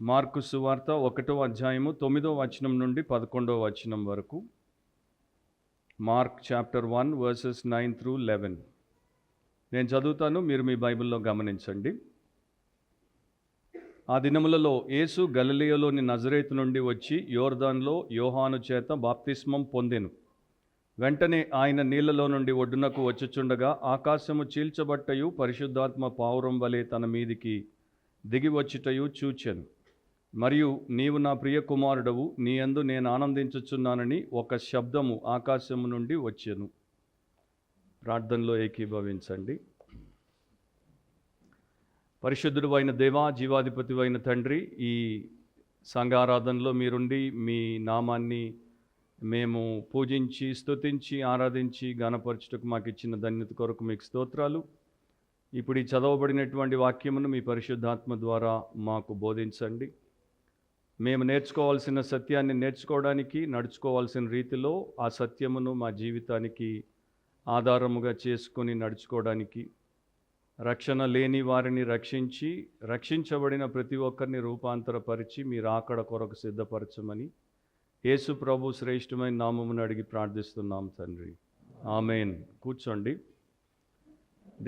Mark సువార్త 1వ అధ్యాయము 9వ వచనం నుండి 11వ వచనం వరకు. Mark chapter 1 versus 9 through 11. నేను చదువుతాను, మీరు మీ బైబిల్లో గమనించండి. ఆ దినములలో యేసు గలిలయలోని నజరేతు నుండి వచ్చి యోర్దాన్లో యోహాను చేత బాప్తిస్మం పొందెను. వెంటనే ఆయన నీళ్లలో నుండి ఒడ్డునకు వచ్చుచుండగా ఆకాశము చీల్చబట్టయు పరిశుద్ధాత్మ పావురం వలె తన మీదికి దిగి వచ్చుటయు చూచెను. మరియు నీవు నా ప్రియ కుమారుడవు, నీ యందు నేను ఆనందించుచున్నానని ఒక శబ్దము ఆకాశము నుండి వచ్చెను. ప్రార్థనలో ఏకీభవించండి. పరిశుద్ధుడు అయిన దేవా, జీవాధిపతి అయిన తండ్రి, ఈ సంఘారాధనలో మీరుండి మీ నామాన్ని మేము పూజించి స్తుతించి ఆరాధించి గణపరచుటకు మాకు ఇచ్చిన ధన్యత కొరకు మీకు స్తోత్రాలు. ఇప్పుడు ఈ చదవబడినటువంటి వాక్యమును మీ పరిశుద్ధాత్మ ద్వారా మాకు బోధించండి. మేము నేర్చుకోవాల్సిన సత్యాన్ని నేర్చుకోవడానికి, నడుచుకోవాల్సిన రీతిలో ఆ సత్యమును మా జీవితానికి ఆధారముగా చేసుకొని నడుచుకోవడానికి, రక్షణ లేని వారిని రక్షించి రక్షించబడిన ప్రతి ఒక్కరిని రూపాంతరపరిచి మీరు ఆకడ కొరకు సిద్ధపరచమని యేసు ప్రభు శ్రేష్టమైన నామమును అడిగి ప్రార్థిస్తున్నాం తండ్రి, ఆమేన్. కూర్చోండి.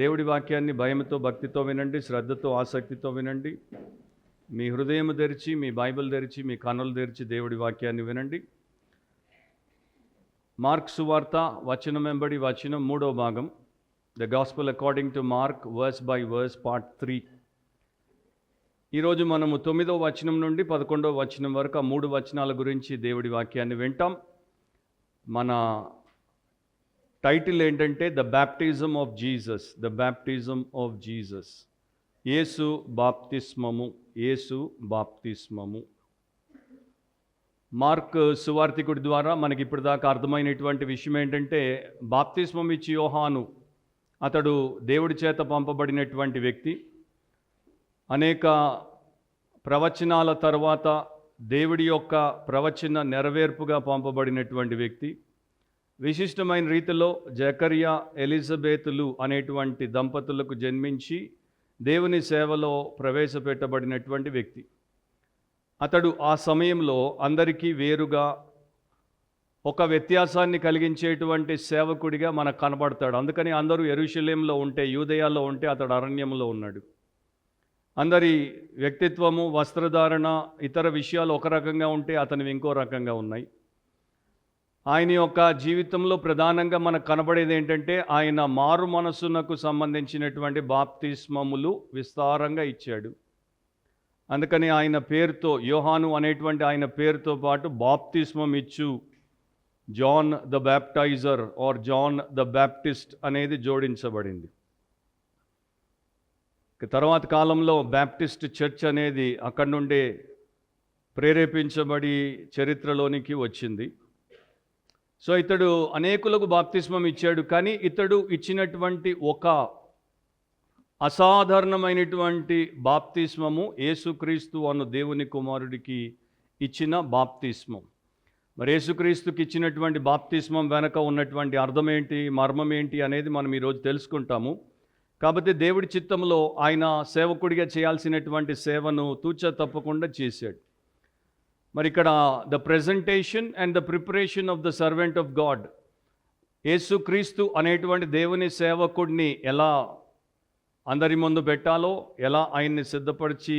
దేవుడి వాక్యాన్ని భయముతో భక్తితో వినండి, శ్రద్ధతో ఆసక్తితో వినండి. మీ హృదయం తెరిచి, మీ బైబిల్ తెరిచి, మీ కన్నులు తెరిచి దేవుడి వాక్యాన్ని వినండి. మార్క్ సువార్త వచనం వెంబడి వచనం 3వ భాగం, the gospel according to Mark verse by verse part 3. ఈరోజు మనము 9వ వచనం నుండి 11వ వచనం వరకు ఆ 3 వచనాల గురించి దేవుడి వాక్యాన్ని వింటాం. మన టైటిల్ ఏంటంటే the baptism of Jesus, the baptism of Jesus. Yesu బాప్తిస్మము, యేసు బాప్తిస్మము. మార్క్ సువార్తికుడి ద్వారా మనకి ఇప్పటిదాకా అర్థమైనటువంటి విషయం ఏంటంటే, బాప్తిస్మం ఇచ్చి యోహాను, అతడు దేవుడి చేత పంపబడినటువంటి వ్యక్తి. అనేక ప్రవచనాల తర్వాత దేవుడి యొక్క ప్రవచన నెరవేర్పుగా పంపబడినటువంటి వ్యక్తి. విశిష్టమైన రీతిలో జకరియా ఎలిజబెతులు అనేటువంటి దంపతులకు జన్మించి దేవుని సేవలో ప్రవేశపెట్టబడినటువంటి వ్యక్తి. అతడు ఆ సమయంలో అందరికీ వేరుగా ఒక వ్యత్యాసాన్ని కలిగించేటువంటి సేవకుడిగా మనకు కనబడతాడు. అందుకని అందరూ యెరూషలేములో ఉంటే, యూదయాలో ఉంటే అతడు అరణ్యంలో ఉన్నాడు. అందరి వ్యక్తిత్వము, వస్త్రధారణ, ఇతర విషయాలు ఒక రకంగా ఉంటే అతనివి ఇంకో రకంగా ఉన్నాయి. ఆయన యొక్క జీవితంలో ప్రధానంగా మనకు కనబడేది ఏంటంటే, ఆయన మారు మనస్సునకు సంబంధించినటువంటి బాప్తిస్మములు విస్తారంగా ఇచ్చాడు. అందుకని ఆయన పేరుతో, యోహాను అనేటువంటి ఆయన పేరుతో పాటు బాప్తిస్మం ఇచ్చు John the Baptizer or John the Baptist అనేది జోడించబడింది. తర్వాత కాలంలో బ్యాప్టిస్ట్ చర్చ్ అనేది అక్కడి నుండే ప్రేరేపించబడి చరిత్రలోనికి వచ్చింది. సో ఇతడు అనేకులకు బాప్తిస్మం ఇచ్చాడు. కానీ ఇతడు ఇచ్చినటువంటి ఒక అసాధారణమైనటువంటి బాప్తిస్మము యేసుక్రీస్తు అను దేవుని కుమారుడికి ఇచ్చిన బాప్తిస్మం. మరి యేసుక్రీస్తుకి ఇచ్చినటువంటి బాప్తిస్మం వెనక ఉన్నటువంటి అర్థం ఏంటి, మర్మం ఏంటి అనేది మనం ఈరోజు తెలుసుకుంటాము. కాబట్టి దేవుడి చిత్తంలో ఆయన సేవకుడిగా చేయాల్సినటువంటి సేవను తూచా తప్పకుండా చేశాడు. మరి ఇక్కడ the presentation and the preparation of the servant of God, యేసుక్రీస్తు అనేటువంటి దేవుని సేవకుడిని ఎలా అందరి ముందు పెట్టాలో, ఎలా ఆయన్ని సిద్ధపరిచి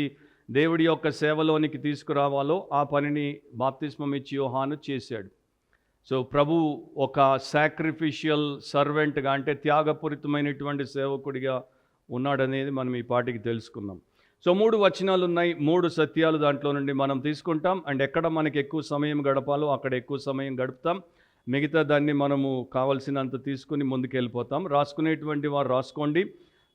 దేవుడి యొక్క సేవలోనికి తీసుకురావాలో ఆ పనిని బాప్తిస్మం ఇచ్చి యోహాను చేశాడు. సో ప్రభు ఒక సాక్రిఫిషియల్ సర్వెంట్గా, అంటే త్యాగపూరితమైనటువంటి సేవకుడిగా ఉన్నాడనేది మనం ఈ పాటికి తెలుసుకున్నాం. సో 3 వచనాలు ఉన్నాయి, 3 సత్యాలు దాంట్లో నుండి మనం తీసుకుంటాం. అండ్ ఎక్కడ మనకి ఎక్కువ సమయం గడపాలో అక్కడ ఎక్కువ సమయం గడుపుతాం. మిగతా దాన్ని మనము కావలసినంత తీసుకుని ముందుకెళ్ళిపోతాం. రాసుకునేటువంటి వారు రాసుకోండి.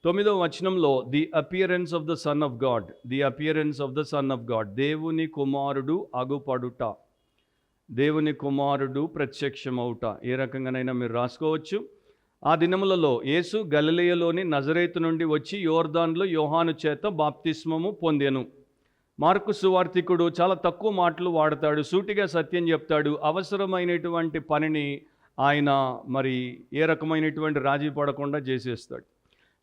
9వ వచనంలో the appearance of the sun of God, the appearance of the sun of God, దేవుని కుమారుడు అగుపడుట, దేవుని కుమారుడు ప్రత్యక్షమవుట. ఏ రకంగానైనా మీరు రాసుకోవచ్చు. ఆ దినములలో యేసు గలిలయలోని నజరేతు నుండి వచ్చి యోర్దాన్లో యోహాను చేత బాప్తిస్మము పొందెను. మార్కు సువార్తికుడు చాలా తక్కువ మాటలు వాడతాడు, సూటిగా సత్యం చెప్తాడు. అవసరమైనటువంటి పనిని ఆయన మరి ఏ రకమైనటువంటి రాజీ పడకుండా చేసేస్తాడు.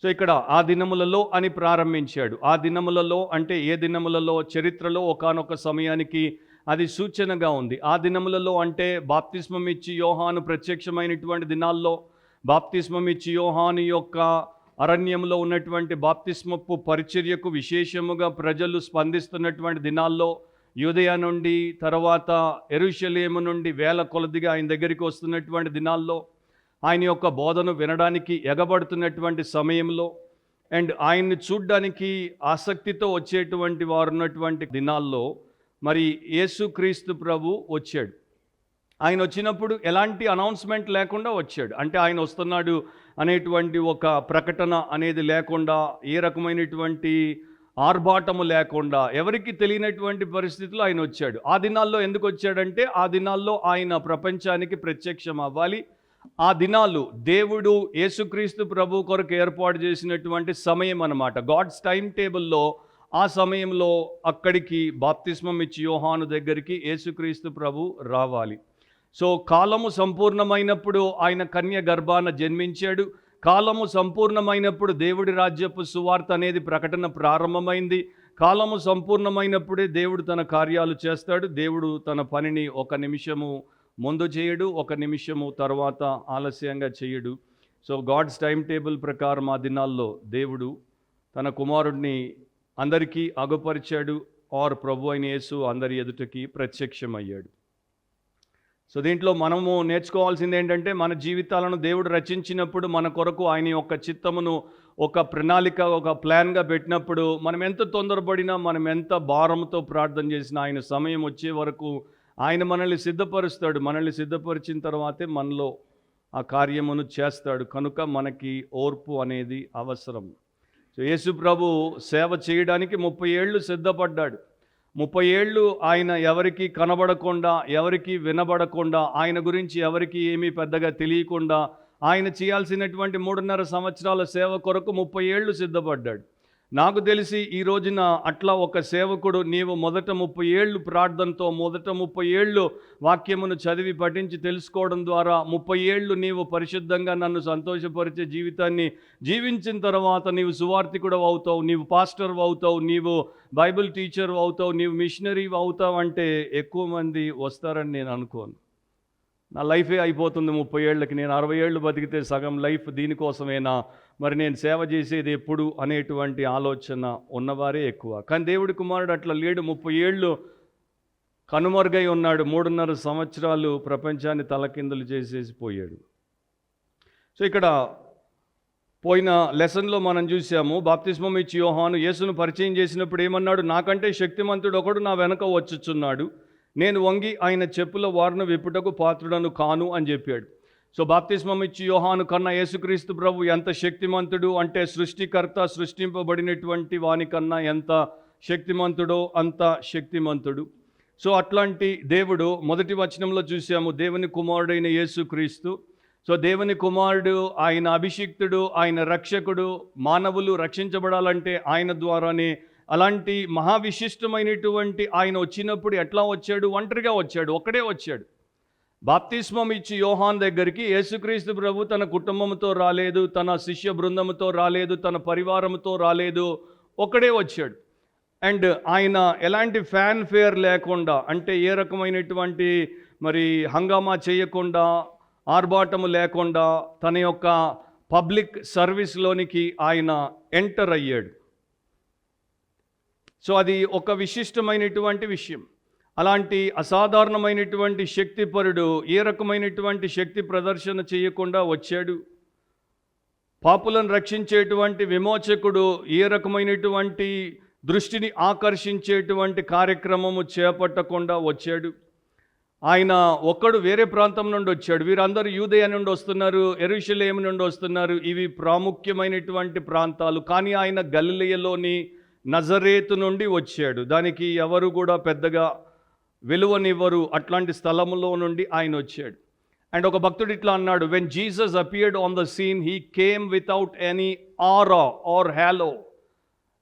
సో ఇక్కడ ఆ దినములలో అని ప్రారంభించాడు. ఆ దినములలో అంటే ఏ దినములలో? చరిత్రలో ఒకానొక సమయానికి అది సూచనగా ఉంది. ఆ దినములలో అంటే బాప్తిస్మం ఇచ్చి యోహాను ప్రత్యక్షమైనటువంటి దినాల్లో, బాప్తిస్మం ఇచ్చి యోహాను యొక్క అరణ్యంలో ఉన్నటువంటి బాప్తిస్మపు పరిచర్యకు విశేషముగా ప్రజలు స్పందిస్తున్నటువంటి దినాల్లో, యూదయ నుండి తర్వాత యెరూషలేము నుండి వేల కొలదిగా ఆయన దగ్గరికి వస్తున్నటువంటి దినాల్లో, ఆయన యొక్క బోధను వినడానికి ఎగబడుతున్నటువంటి సమయంలో, అండ్ ఆయన్ని చూడ్డానికి ఆసక్తితో వచ్చేటువంటి వారు ఉన్నటువంటి దినాల్లో మరి యేసుక్రీస్తు ప్రభు వచ్చాడు. ఆయన వచ్చినప్పుడు ఎలాంటి అనౌన్స్మెంట్ లేకుండా వచ్చాడు. అంటే ఆయన వస్తున్నాడు అనేటువంటి ఒక ప్రకటన అనేది లేకుండా, ఏ రకమైనటువంటి ఆర్భాటము లేకుండా, ఎవరికి తెలియనటువంటి పరిస్థితిలో ఆయన వచ్చాడు. ఆ దినాల్లో ఎందుకు వచ్చాడంటే, ఆ దినాల్లో ఆయన ప్రపంచానికి ప్రత్యక్షం అవ్వాలి. ఆ దినాలు దేవుడు యేసుక్రీస్తు ప్రభు కొరకు ఏర్పాటు చేసినటువంటి సమయం అన్నమాట. గాడ్స్ టైం టేబుల్లో ఆ సమయంలో అక్కడికి బాప్తిస్మం ఇచ్చి యోహాను దగ్గరికి యేసుక్రీస్తు ప్రభు రావాలి. సో కాలము సంపూర్ణమైనప్పుడు ఆయన కన్య గర్భాన జన్మించాడు. కాలము సంపూర్ణమైనప్పుడు దేవుడి రాజ్యపు సువార్త అనేది ప్రకటన ప్రారంభమైంది. కాలము సంపూర్ణమైనప్పుడే దేవుడు తన కార్యాలు చేస్తాడు. దేవుడు తన పనిని ఒక నిమిషము ముందు చేయడు, ఒక నిమిషము తర్వాత ఆలస్యంగా చేయడు. సో గాడ్స్ టైం టేబుల్ ప్రకారం ఆ దినాల్లో దేవుడు తన కుమారుడిని అందరికీ అగుపరిచాడు. ఆర్ ప్రభు అయిన యేసు అందరి ఎదుటకి ప్రత్యక్షమయ్యాడు. సో దీంట్లో మనము నేర్చుకోవాల్సింది ఏంటంటే, మన జీవితాలను దేవుడు రచించినప్పుడు మన కొరకు ఆయన యొక్క చిత్తమును ఒక ప్రణాళిక, ఒక ప్లాన్గా పెట్టినప్పుడు మనం ఎంత తొందరపడినా, మనం ఎంత భారంతో ప్రార్థన చేసినా, ఆయన సమయం వచ్చే వరకు ఆయన మనల్ని సిద్ధపరుస్తాడు. మనల్ని సిద్ధపరిచిన తర్వాతే మనలో ఆ కార్యమును చేస్తాడు. కనుక మనకి ఓర్పు అనేది అవసరం. సో యేసు ప్రభు సేవ చేయడానికి 30 ఏళ్ళు సిద్ధపడ్డాడు. 30 ఏళ్ళు ఆయన ఎవరికి కనబడకుండా, ఎవరికి వినబడకుండా, ఆయన గురించి ఎవరికి ఏమీ పెద్దగా తెలియకుండా, ఆయన చేయాల్సినటువంటి 3.5 సంవత్సరాల సేవ కొరకు 30 ఏళ్ళు సిద్ధపడ్డాడు. నాకు తెలిసి ఈ రోజున అట్లా ఒక సేవకుడు, నీవు మొదట 30 ఏళ్ళు ప్రార్థనతో, మొదట 30 ఏళ్ళు వాక్యమును చదివి పఠించి తెలుసుకోవడం ద్వారా, 30 ఏళ్ళు నీవు పరిశుద్ధంగా నన్ను సంతోషపరిచే జీవితాన్ని జీవించిన తర్వాత నీవు సువార్థికుడు అవుతావు, నీవు పాస్టర్ అవుతావు, నీవు బైబిల్ టీచర్ అవుతావు, నీవు మిషనరీ అవుతావు అంటే ఎక్కువ మంది వస్తారని నేను అనుకోను. నా లైఫే అయిపోతుంది 30 ఏళ్ళకి, నేను 60 ఏళ్ళు బతికితే సగం లైఫ్ దీనికోసమేనా, మరి నేను సేవ చేసేది ఎప్పుడు అనేటువంటి ఆలోచన ఉన్నవారే ఎక్కువ. కానీ దేవుడి కుమారుడు అట్లా లేడు. 30 ఏళ్ళు కనుమరుగై ఉన్నాడు. 3.5 సంవత్సరాలు ప్రపంచాన్ని తలకిందులు చేసేసి పోయాడు. సో ఇక్కడ పోయిన లెసన్లో మనం చూసాము, బాప్తిస్మం ఇచ్చి యోహాను యేసును పరిచయం చేసినప్పుడు ఏమన్నాడు? నాకంటే శక్తిమంతుడు ఒకడు నా వెనక వచ్చుచున్నాడు, నేను వంగి ఆయన చెప్పుల వారును విప్పుటకు పాత్రుడను కాను అని చెప్పాడు. సో బాప్తిస్మం ఇచ్చి యోహాను కన్నా యేసుక్రీస్తు ప్రభు ఎంత శక్తిమంతుడు అంటే, సృష్టికర్త సృష్టింపబడినటువంటి వానికన్నా ఎంత శక్తిమంతుడో అంత శక్తిమంతుడు. సో అట్లాంటి దేవుడు మొదటి వచనంలో చూసాము, దేవుని కుమారుడైన యేసుక్రీస్తు. సో దేవుని కుమారుడు, ఆయన అభిషిక్తుడు, ఆయన రక్షకుడు. మానవులు రక్షించబడాలంటే ఆయన ద్వారానే. అలాంటి మహావిశిష్టమైనటువంటి ఆయన వచ్చినప్పుడు ఎట్లా వచ్చాడు? ఒంటరిగా వచ్చాడు, ఒక్కడే వచ్చాడు. బాప్తిస్మం ఇచ్చి యోహాన్ దగ్గరికి యేసుక్రీస్తు ప్రభు తన కుటుంబంతో రాలేదు, తన శిష్య బృందంతో రాలేదు, తన పరివారంతో రాలేదు, ఒక్కడే వచ్చాడు. అండ్ ఆయన ఎలాంటి ఫ్యాన్ ఫేర్ లేకుండా, అంటే ఏ రకమైనటువంటి మరి హంగామా చేయకుండా, ఆర్భాటము లేకుండా తన యొక్క పబ్లిక్ సర్వీస్లోనికి ఆయన ఎంటర్ అయ్యాడు. సో అది ఒక విశిష్టమైనటువంటి విషయం. అలాంటి అసాధారణమైనటువంటి శక్తిపరుడు ఏ రకమైనటువంటి శక్తి ప్రదర్శన చేయకుండా వచ్చాడు. పాపులను రక్షించేటువంటి విమోచకుడు ఏ రకమైనటువంటి దృష్టిని ఆకర్షించేటువంటి కార్యక్రమము చేపట్టకుండా వచ్చాడు. ఆయన ఒక్కడు వేరే ప్రాంతం నుండి వచ్చాడు. వీరందరూ యూదయ నుండి వస్తున్నారు, యెరూషలేము నుండి వస్తున్నారు. ఇవి ప్రాముఖ్యమైనటువంటి ప్రాంతాలు. కానీ ఆయన గలిలయలోని నజరేతు నుండి వచ్చాడు. దానికి ఎవరు కూడా పెద్దగా విలువనివ్వరు. అట్లాంటి స్థలములో నుండి ఆయన వచ్చాడు. అండ్ ఒక భక్తుడు ఇట్లా అన్నాడు, when Jesus appeared on the scene he came without any aura or halo.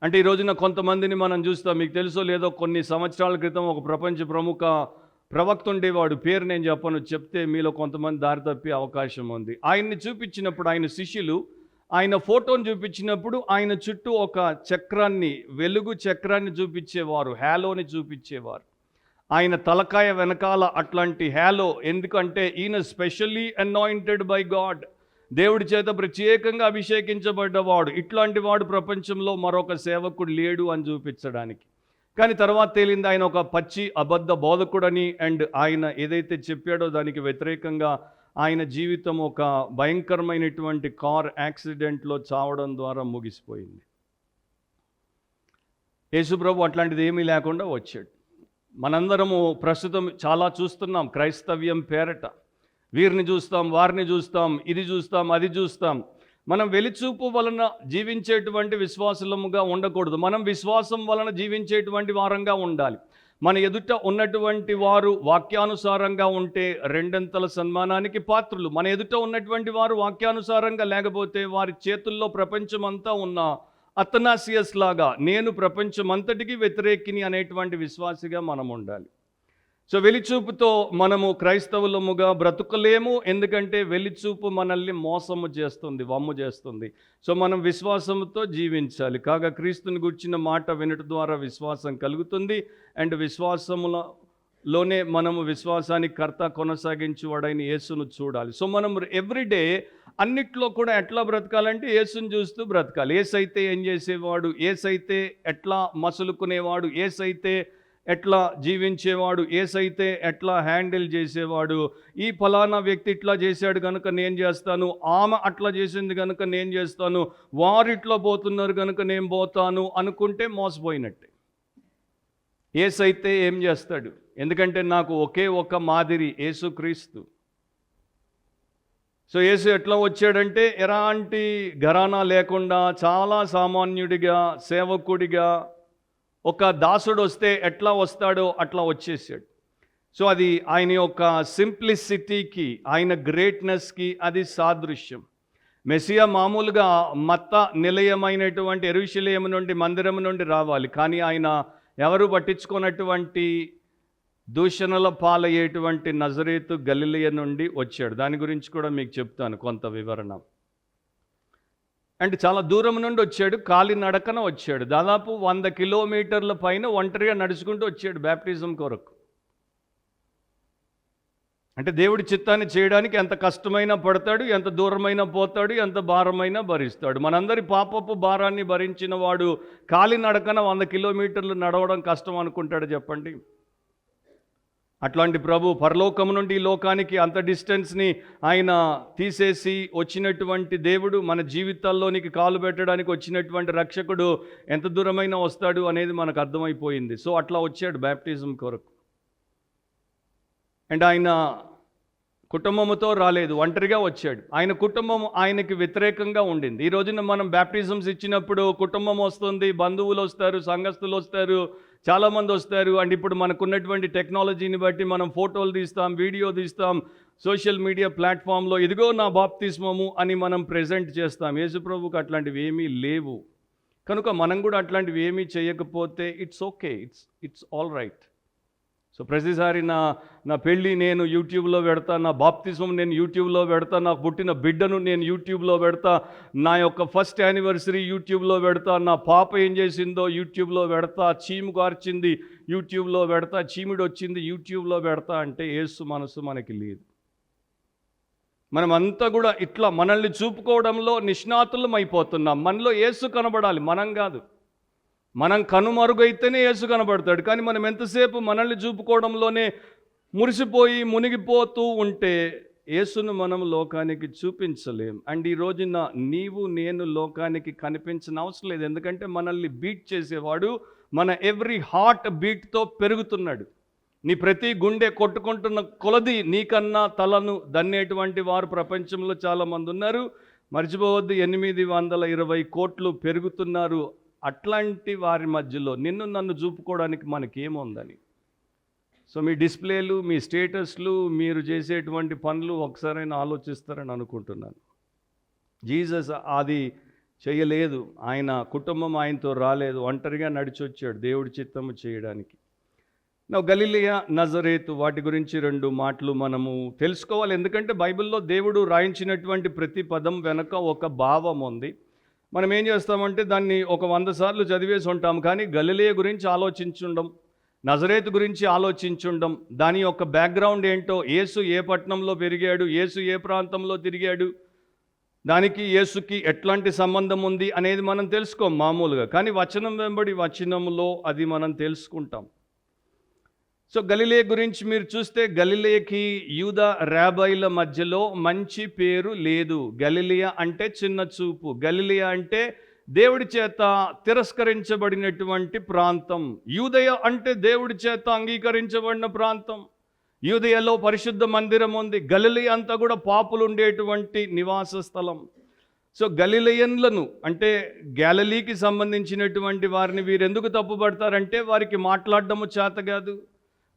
అంటే ఈ రోజున కొంతమందిని మనం చూస్తాం, మీకు తెలుసో లేదో, కొన్ని సంవత్సరాల క్రితం ఒక ప్రపంచ ప్రముఖ ప్రవక్త ఉండేవాడు, పేరు నేను చెప్పను, చెప్తే మీలో కొంతమంది దారి తప్పే అవకాశం ఉంది. ఆయన్ని చూపించినప్పుడు ఆయన శిష్యులు ఆయన ఫోటోను చూపించినప్పుడు ఆయన చుట్టూ ఒక చక్రాన్ని, వెలుగు చక్రాన్ని చూపించేవారు, హ్యాలోని చూపించేవారు. ఆయన తలకాయ వెనకాల అట్లాంటి హ్యాలో, ఎందుకంటే ఈయన స్పెషల్లీ అనాయింటెడ్ బై గాడ్, దేవుడి చేత ప్రత్యేకంగా అభిషేకించబడ్డవాడు, ఇట్లాంటి వాడు ప్రపంచంలో మరొక సేవకుడు లేడు అని చూపించడానికి. కానీ తర్వాత తేలింది ఆయన ఒక పచ్చి అబద్ధ బోధకుడని. అండ్ ఆయన ఏదైతే చెప్పాడో దానికి వ్యతిరేకంగా ఆయన జీవితం ఒక భయంకరమైనటువంటి కార్ యాక్సిడెంట్లో చావడం ద్వారా ముగిసిపోయింది. యేసుప్రభు అట్లాంటిది ఏమీ లేకుండా వచ్చాడు. మనందరము ప్రస్తుతం చాలా చూస్తున్నాం క్రైస్తవ్యం పేరట. వీరిని చూస్తాం, వారిని చూస్తాం, ఇది చూస్తాం, అది చూస్తాం. మనం వెలిచూపు వలన జీవించేటువంటి విశ్వాసులముగా ఉండకూడదు. మనం విశ్వాసం వలన జీవించేటువంటి వారంగా ఉండాలి. మన ఎదుట ఉన్నటువంటి వారు వాక్యానుసారంగా ఉంటే రెండంతల సన్మానానికి పాత్రులు. మన ఎదుట ఉన్నటువంటి వారు వాక్యానుసారంగా లేకపోతే వారి చేతుల్లో ప్రపంచమంతా ఉన్న అతనాసియస్ లాగా నేను ప్రపంచమంతటికి వ్యతిరేకిని అనేటువంటి విశ్వాసిగా మనం ఉండాలి. సో వెలిచూపుతో మనము క్రైస్తవులముగా బ్రతుకలేము, ఎందుకంటే వెలిచూపు మనల్ని మోసము చేస్తుంది, వమ్ము చేస్తుంది. సో మనం విశ్వాసంతో జీవించాలి. కాగా క్రీస్తుని గుర్చిన మాట వినటం ద్వారా విశ్వాసం కలుగుతుంది. అండ్ విశ్వాసములోనే మనము విశ్వాసానికి కర్త కొనసాగించేవాడైన యేసును చూడాలి. సో మనం ఎవ్రీడే అన్నిట్లో కూడా ఎట్లా బ్రతకాలంటే యేసుని చూస్తూ బ్రతకాలి. ఏసైతే ఏం చేసేవాడు, ఏసైతే ఎట్లా మసులుకునేవాడు, ఏసైతే ఎట్లా జీవించేవాడు, ఏసైతే ఎట్లా హ్యాండిల్ చేసేవాడు, ఈ ఫలానా వ్యక్తి ఇట్లా చేశాడు కనుక నేను చేస్తాను, ఆమె అట్లా చేసింది కనుక నేను చేస్తాను, వారు ఇట్లా పోతున్నారు కనుక నేను పోతాను అనుకుంటే మోసపోయినట్టే. ఏసైతే ఏం చేస్తాడు, ఎందుకంటే నాకు ఒకే ఒక మాదిరి యేసుక్రీస్తు. సో యేసు ఎట్లా వచ్చాడంటే ఎలాంటి ఘరానా లేకుండా చాలా సామాన్యుడిగా, సేవకుడిగా, ఒక దాసుడు వస్తే ఎట్లా వస్తాడో అట్లా వచ్చేసాడు. సో అది ఆయన యొక్క సింప్లిసిటీకి, ఆయన గ్రేట్నెస్కి అది సాదృశ్యం. మెస్సియా మామూలుగా మత నిలయమైనటువంటి యెరూషలేము నుండి, మందిరం నుండి రావాలి. కానీ ఆయన ఎవరు పట్టించుకున్నటువంటి దూషణల పాలయ్యేటువంటి నజరేతు గలిలయ నుండి వచ్చాడు. దాని గురించి కూడా మీకు చెప్తాను కొంత వివరణ. అంటే చాలా దూరం నుండి వచ్చాడు, కాలినడకన వచ్చాడు. దాదాపు 100 కిలోమీటర్ల పైన ఒంటరిగా నడుచుకుంటూ వచ్చాడు బ్యాప్టిజం కొరకు. అంటే దేవుడి చిత్తాన్ని చేయడానికి ఎంత కష్టమైనా పడతాడు, ఎంత దూరమైనా పోతాడు, ఎంత భారమైనా భరిస్తాడు. మనందరి పాపపు భారాన్ని భరించిన వాడు కాలినడకన 100 కిలోమీటర్లు నడవడం కష్టం అనుకుంటాడు చెప్పండి. అట్లాంటి ప్రభు పరలోకము నుండి ఈ లోకానికి అంత డిస్టెన్స్ని ఆయన తీసేసి వచ్చినటువంటి దేవుడు, మన జీవితాల్లోనికి కాలు పెట్టడానికి వచ్చినటువంటి రక్షకుడు ఎంత దూరమైనా వస్తాడు అనేది మనకు అర్థమైపోయింది. సో అట్లా వచ్చాడు బ్యాప్టిజం కొరకు. అండ్ ఆయన కుటుంబముతో రాలేదు, ఒంటరిగా వచ్చాడు. ఆయన కుటుంబం ఆయనకి వ్యతిరేకంగా ఉండింది. ఈ రోజున మనం బ్యాప్టిజమ్స్ ఇచ్చినప్పుడు కుటుంబం వస్తుంది, బంధువులు వస్తారు, సంఘస్థులు వస్తారు, చాలామంది వస్తారు. అండ్ ఇప్పుడు మనకున్నటువంటి టెక్నాలజీని బట్టి మనం ఫోటోలు తీస్తాం, వీడియో తీస్తాం, సోషల్ మీడియా ప్లాట్ఫామ్లో ఇదిగో నా బాప్తిస్మము అని మనం ప్రెజెంట్ చేస్తాం. యేసుప్రభుకి అట్లాంటివి ఏమీ లేవు కనుక మనం కూడా అట్లాంటివి ఏమీ చేయకపోతే it's okay, it's all right. So ప్రతిసారి నా పెళ్ళి నేను యూట్యూబ్లో పెడతా, నా బాప్తిజం నేను యూట్యూబ్లో పెడతా, నాకు పుట్టిన బిడ్డను నేను యూట్యూబ్లో పెడతా, నా యొక్క ఫస్ట్ యానివర్సరీ యూట్యూబ్లో పెడతా, నా పాప ఏం చేసిందో యూట్యూబ్లో పెడతా, చీము కార్చింది యూట్యూబ్లో పెడతా, చీమిడి వచ్చింది యూట్యూబ్లో పెడతా అంటే యేసు మనసు మనకి లేదు. మనమంతా కూడా ఇట్లా మనల్ని చూపుకోవడంలో నిష్ణాతులం అయిపోతున్నాం. మనలో యేసు కనబడాలి, మనం కాదు. మనం కనుమరుగైతేనే యేసు కనబడతాడు. కానీ మనం ఎంతసేపు మనల్ని చూపుకోవడంలోనే మురిసిపోయి మునిగిపోతూ ఉంటే యేసును మనం లోకానికి చూపించలేం. అండ్ ఈ రోజున నీవు నేను లోకానికి కనిపించిన అవసరం లేదు, ఎందుకంటే మనల్ని బీట్ చేసేవాడు మన ఎవ్రీ హార్ట్ బీట్తో పెరుగుతున్నాడు. నీ ప్రతి గుండె కొట్టుకుంటున్న కొలది నీకన్నా తలను దన్నేటువంటి వారు ప్రపంచంలో చాలామంది ఉన్నారు. మర్చిపోవద్దు, 820 కోట్లు పెరుగుతున్నారు. అట్లాంటి వారి మధ్యలో నిన్ను నన్ను చూపుకోవడానికి మనకేముందని. సో మీ డిస్ప్లేలు, మీ స్టేటస్లు, మీరు చేసేటువంటి పనులు ఒకసారైనా ఆలోచిస్తారని అనుకుంటున్నాను. జీసస్ అది చేయలేదు. ఆయన కుటుంబం ఆయనతో రాలేదు, ఒంటరిగా నడిచొచ్చాడు దేవుడి చిత్తము చేయడానికి. గలిలయ, నజరేతు వాటి గురించి రెండు మాటలు మనము తెలుసుకోవాలి. ఎందుకంటే బైబిల్లో దేవుడు రాయించినటువంటి ప్రతి పదం వెనక ఒక భావం ఉంది. మనం ఏం చేస్తామంటే దాన్ని ఒక 100 సార్లు చదివేసి ఉంటాం, కానీ గలిలయ గురించి ఆలోచించుండం, నజరేతు గురించి ఆలోచించుండం, దాని యొక్క బ్యాక్గ్రౌండ్ ఏంటో, యేసు ఏ పట్టణంలో పెరిగాడు, యేసు ఏ ప్రాంతంలో తిరిగాడు, దానికి యేసుకి ఎట్లాంటి సంబంధం ఉంది అనేది మనం తెలుసుకోం మామూలుగా. కానీ వచనం వెంబడి వచనంలో అది మనం తెలుసుకుంటాం. సో గలిలయ గురించి మీరు చూస్తే, గలిలయకి యూద రాబైల మధ్యలో మంచి పేరు లేదు. గలిలయ అంటే చిన్న చూపు, గలిలయ అంటే దేవుడి చేత తిరస్కరించబడినటువంటి ప్రాంతం. యూదయ అంటే దేవుడి చేత అంగీకరించబడిన ప్రాంతం. యూదయలో పరిశుద్ధ మందిరం ఉంది. గలిలయ అంతా కూడా పాపులు ఉండేటువంటి నివాస స్థలం. సో గలిలయన్లను అంటే గ్యాలలీకి సంబంధించినటువంటి వారిని వీరెందుకు తప్పుపడతారంటే, వారికి మాట్లాడడము చేత కాదు,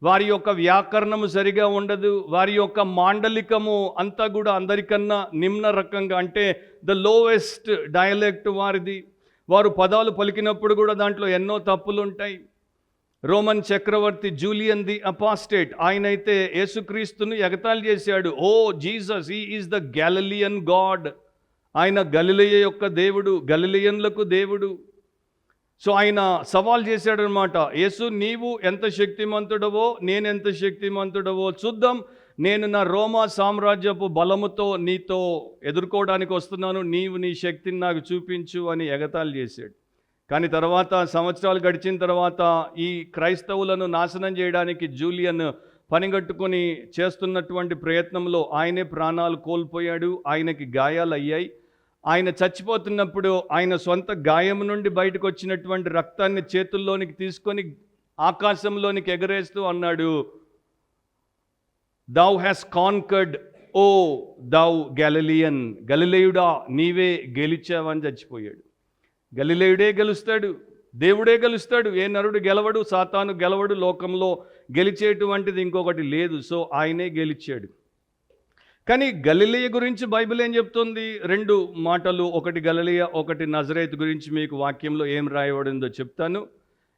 వారి యొక్క వ్యాకరణము సరిగా ఉండదు, వారి యొక్క మాండలికము అంతా కూడా అందరికన్నా నిమ్న రకంగా, అంటే ద లోవెస్ట్ డయలెక్ట్ వారిది. వారు పదాలు పలికినప్పుడు కూడా దాంట్లో ఎన్నో తప్పులు ఉంటాయి. రోమన్ చక్రవర్తి జూలియన్ ది అపాస్టేట్, ఆయనైతే యేసుక్రీస్తును ఎగతాళి చేశాడు. Oh Jesus, he is the Galilean God. ఆయన గలిలయ యొక్క దేవుడు, గలిలియన్లకు దేవుడు. సో ఆయన సవాల్ చేశాడు అనమాట, యేసు నీవు ఎంత శక్తిమంతుడవో నేనెంత శక్తిమంతుడవో చూద్దాం, నేను నా రోమా సామ్రాజ్యపు బలముతో నీతో ఎదుర్కోవడానికి వస్తున్నాను, నీవు నీ శక్తిని నాకు చూపించు అని ఎగతాళి చేశాడు. కానీ తర్వాత సంవత్సరాలు గడిచిన తర్వాత ఈ క్రైస్తవులను నాశనం చేయడానికి జూలియన్ పనిగట్టుకొని చేస్తున్నటువంటి ప్రయత్నంలో ఆయనే ప్రాణాలు కోల్పోయాడు, ఆయనకి గాయాలు అయ్యాయి. ఆయన చచ్చిపోతున్నప్పుడు ఆయన సొంత గాయం నుండి బయటకు వచ్చినటువంటి రక్తాన్ని చేతుల్లోనికి తీసుకొని ఆకాశంలోనికి ఎగరేస్తూ అన్నాడు, దౌ హ్యాస్ కాన్కర్డ్ ఓ దౌ గ్యాలిలియన్, గలిలయుడా నీవే గెలిచావని చచ్చిపోయాడు. గలిలయుడే గెలుస్తాడు, దేవుడే గెలుస్తాడు. ఏ నరుడు గెలవడు, సాతాను గెలవడు, లోకంలో గెలిచేటువంటిది ఇంకొకటి లేదు. సో ఆయనే గెలిచాడు. కానీ గలిలయ గురించి బైబిల్ ఏం చెప్తుంది? రెండు మాటలు, ఒకటి గలిలయ, ఒకటి నజరేతు గురించి మీకు వాక్యంలో ఏం రాయబడిందో చెప్తాను.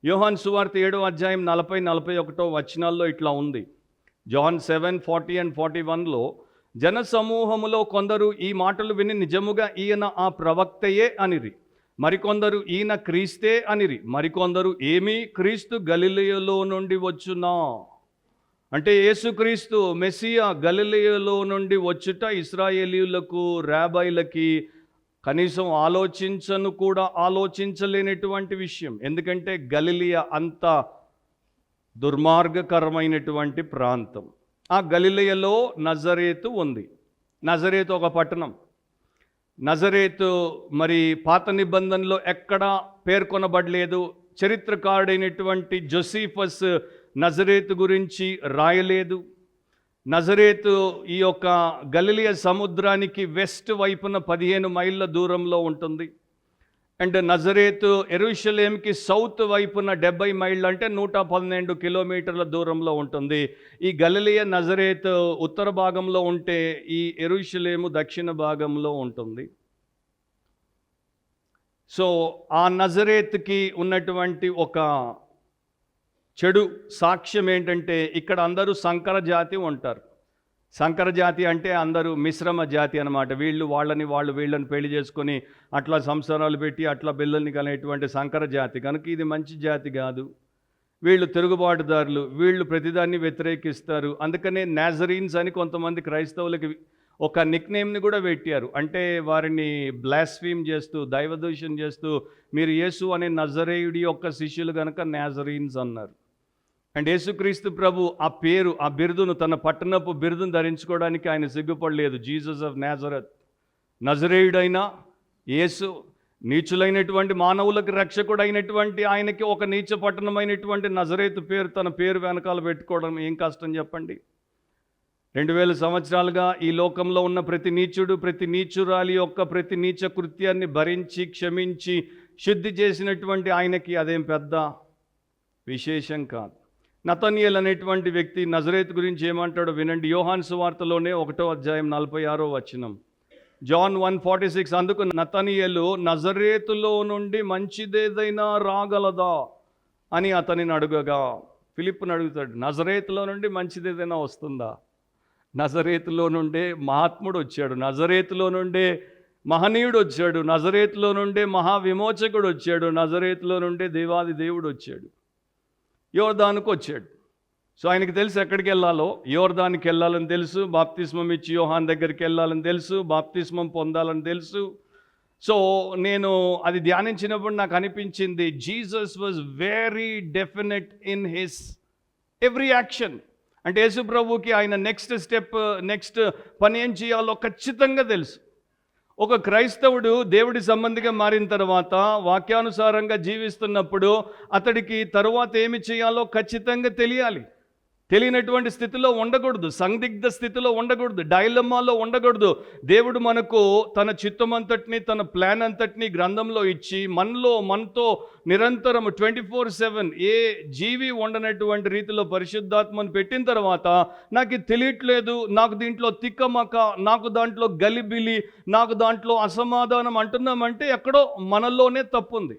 యోహాను సువార్త 7వ అధ్యాయం 40-41 వచనాల్లో ఇట్లా ఉంది. జాన్ 7:40 and 41లో, జన సమూహములో కొందరు ఈ మాటలు విని నిజముగా ఈయన ఆ ప్రవక్తయే అనిరి, మరికొందరు ఈయన క్రీస్తే అనిరి, మరికొందరు ఏమీ క్రీస్తు గలిలయలో నుండి వచ్చునా. అంటే యేసుక్రీస్తు మెస్సియా గలిలయలో నుండి వచ్చుట ఇశ్రాయేలీయులకు, రాబైలకి కనీసం ఆలోచించలేనటువంటి విషయం. ఎందుకంటే గలిలయ అంత దుర్మార్గకరమైనటువంటి ప్రాంతం. ఆ గలిలయలో నజరేతు ఉంది. నజరేతు ఒక పట్టణం. నజరేతు మరి పాత నిబంధనలో ఎక్కడా పేర్కొనబడలేదు. చరిత్రకారుడైనటువంటి జోసిఫస్ నజరేతు గురించి రాయలేదు. నజరేతు ఈ యొక్క గలిలయ సముద్రానికి వెస్ట్ వైపున 15 మైళ్ళ దూరంలో ఉంటుంది. అండ్ నజరేతు యెరూషలేంకి సౌత్ వైపున 70 మైళ్ళు, అంటే 112 కిలోమీటర్ల దూరంలో ఉంటుంది. ఈ గలిలయ నజరేతు ఉత్తర భాగంలో ఉంటే ఈ యెరూషలేము దక్షిణ భాగంలో ఉంటుంది. సో ఆ నజరేతుకి ఉన్నటువంటి ఒక చెడు సాక్ష్యం ఏంటంటే, ఇక్కడ అందరూ సంకర జాతి ఉంటారు. సంకర జాతి అంటే అందరూ మిశ్రమ జాతి అన్నమాట. వీళ్ళు వాళ్ళని, వాళ్ళు వీళ్ళని పెళ్లి చేసుకొని అట్లా సంసారాలు పెట్టి అట్లా పిల్లల్ని కనేటువంటి సంకర జాతి. కనుక ఇది మంచి జాతి కాదు. వీళ్ళు తిరుగుబాటుదారులు, వీళ్ళు ప్రతిదాన్ని వ్యతిరేకిస్తారు. అందుకనే నాజరీన్స్ అని కొంతమంది క్రైస్తవులకి ఒక నిక్నేమ్ని కూడా పెట్టారు. అంటే వారిని బ్లాస్ఫీమ్ చేస్తూ, దైవదూషణ చేస్తూ, మీరు యేసు అనే నజరేయుడి యొక్క శిష్యులు కనుక నాజరీన్స్ అన్నారు. అండ్ యేసుక్రీస్తు ప్రభు ఆ పేరు, ఆ బిరుదును, తన పట్టణపు బిరుదును ధరించుకోవడానికి ఆయన సిగ్గుపడలేదు. జీసస్ ఆఫ్ నాజరత్, నజరేయుడైన యేసు, నీచులైనటువంటి మానవులకు రక్షకుడైనటువంటి ఆయనకి ఒక నీచ పట్టణమైనటువంటి నజరేతు పేరు తన పేరు వెనకాల పెట్టుకోవడం ఏం కష్టం చెప్పండి. 2000 సంవత్సరాలుగా ఈ లోకంలో ఉన్న ప్రతి నీచుడు, ప్రతి నీచురాలి యొక్క ప్రతి నీచ కృత్యాన్ని భరించి, క్షమించి, శుద్ధి చేసినటువంటి ఆయనకి అదేం పెద్ద విశేషం కాదు. నతనీయేల్ అనేటువంటి వ్యక్తి నజరేతు గురించి ఏమంటాడో వినండి. యోహాను సువార్తలోనే 1వ అధ్యాయం 46వ వచనం. జాన్ 1:46, అందుకు నతనీయేలు నజరేతులో నుండి మంచిదేదైనా రాగలదా అని అతనిని అడుగగా, ఫిలిప్పుని అడుగుతాడు, నజరేతులో నుండి మంచిది ఏదైనా వస్తుందా? నజరేతులో నుండే మహాత్ముడు వచ్చాడు, నజరేతులో నుండే మహనీయుడు వచ్చాడు, నజరేతులో నుండే మహావిమోచకుడు వచ్చాడు, నజరేతులో నుండే దేవాది దేవుడు వచ్చాడు, యోర్దానుకు వచ్చాడు. సో ఆయనకి తెలుసు ఎక్కడికి వెళ్ళాలో, యోర్దానికి వెళ్ళాలని తెలుసు, బాప్తిస్మం ఇచ్చి యోహాన్ దగ్గరికి వెళ్ళాలని తెలుసు, బాప్తిస్మం పొందాలని తెలుసు. సో నేను అది ధ్యానించినప్పుడు నాకు అనిపించింది, Jesus was very definite in his every action. అంటే యేసు ప్రభువుకి ఆయన నెక్స్ట్ స్టెప్, నెక్స్ట్ పని ఏం చేయాలో ఖచ్చితంగా తెలుసు. ఒక క్రైస్తవుడు దేవుడి సంబంధిగా మారిన తర్వాత, వాక్యానుసారంగా జీవిస్తున్నప్పుడు అతడికి తరువాత ఏమి చేయాలో ఖచ్చితంగా తెలియాలి. తెలియనటువంటి స్థితిలో ఉండకూడదు, సందిగ్ధ స్థితిలో ఉండకూడదు, డైలమాలో ఉండకూడదు. దేవుడు మనకు తన చిత్తం అంతటిని, తన ప్లాన్ అంతటిని గ్రంథంలో ఇచ్చి మనతో నిరంతరం 24/7 ఏ జీవి ఉండనటువంటి రీతిలో పరిశుద్ధాత్మను పెట్టిన తర్వాత, నాకు ఇది తెలియట్లేదు, నాకు దీంట్లో తిక్కమక, నాకు దాంట్లో గలిబిలి, నాకు దాంట్లో అసమాధానం అంటున్నామంటే ఎక్కడో మనలోనే తప్పు ఉంది.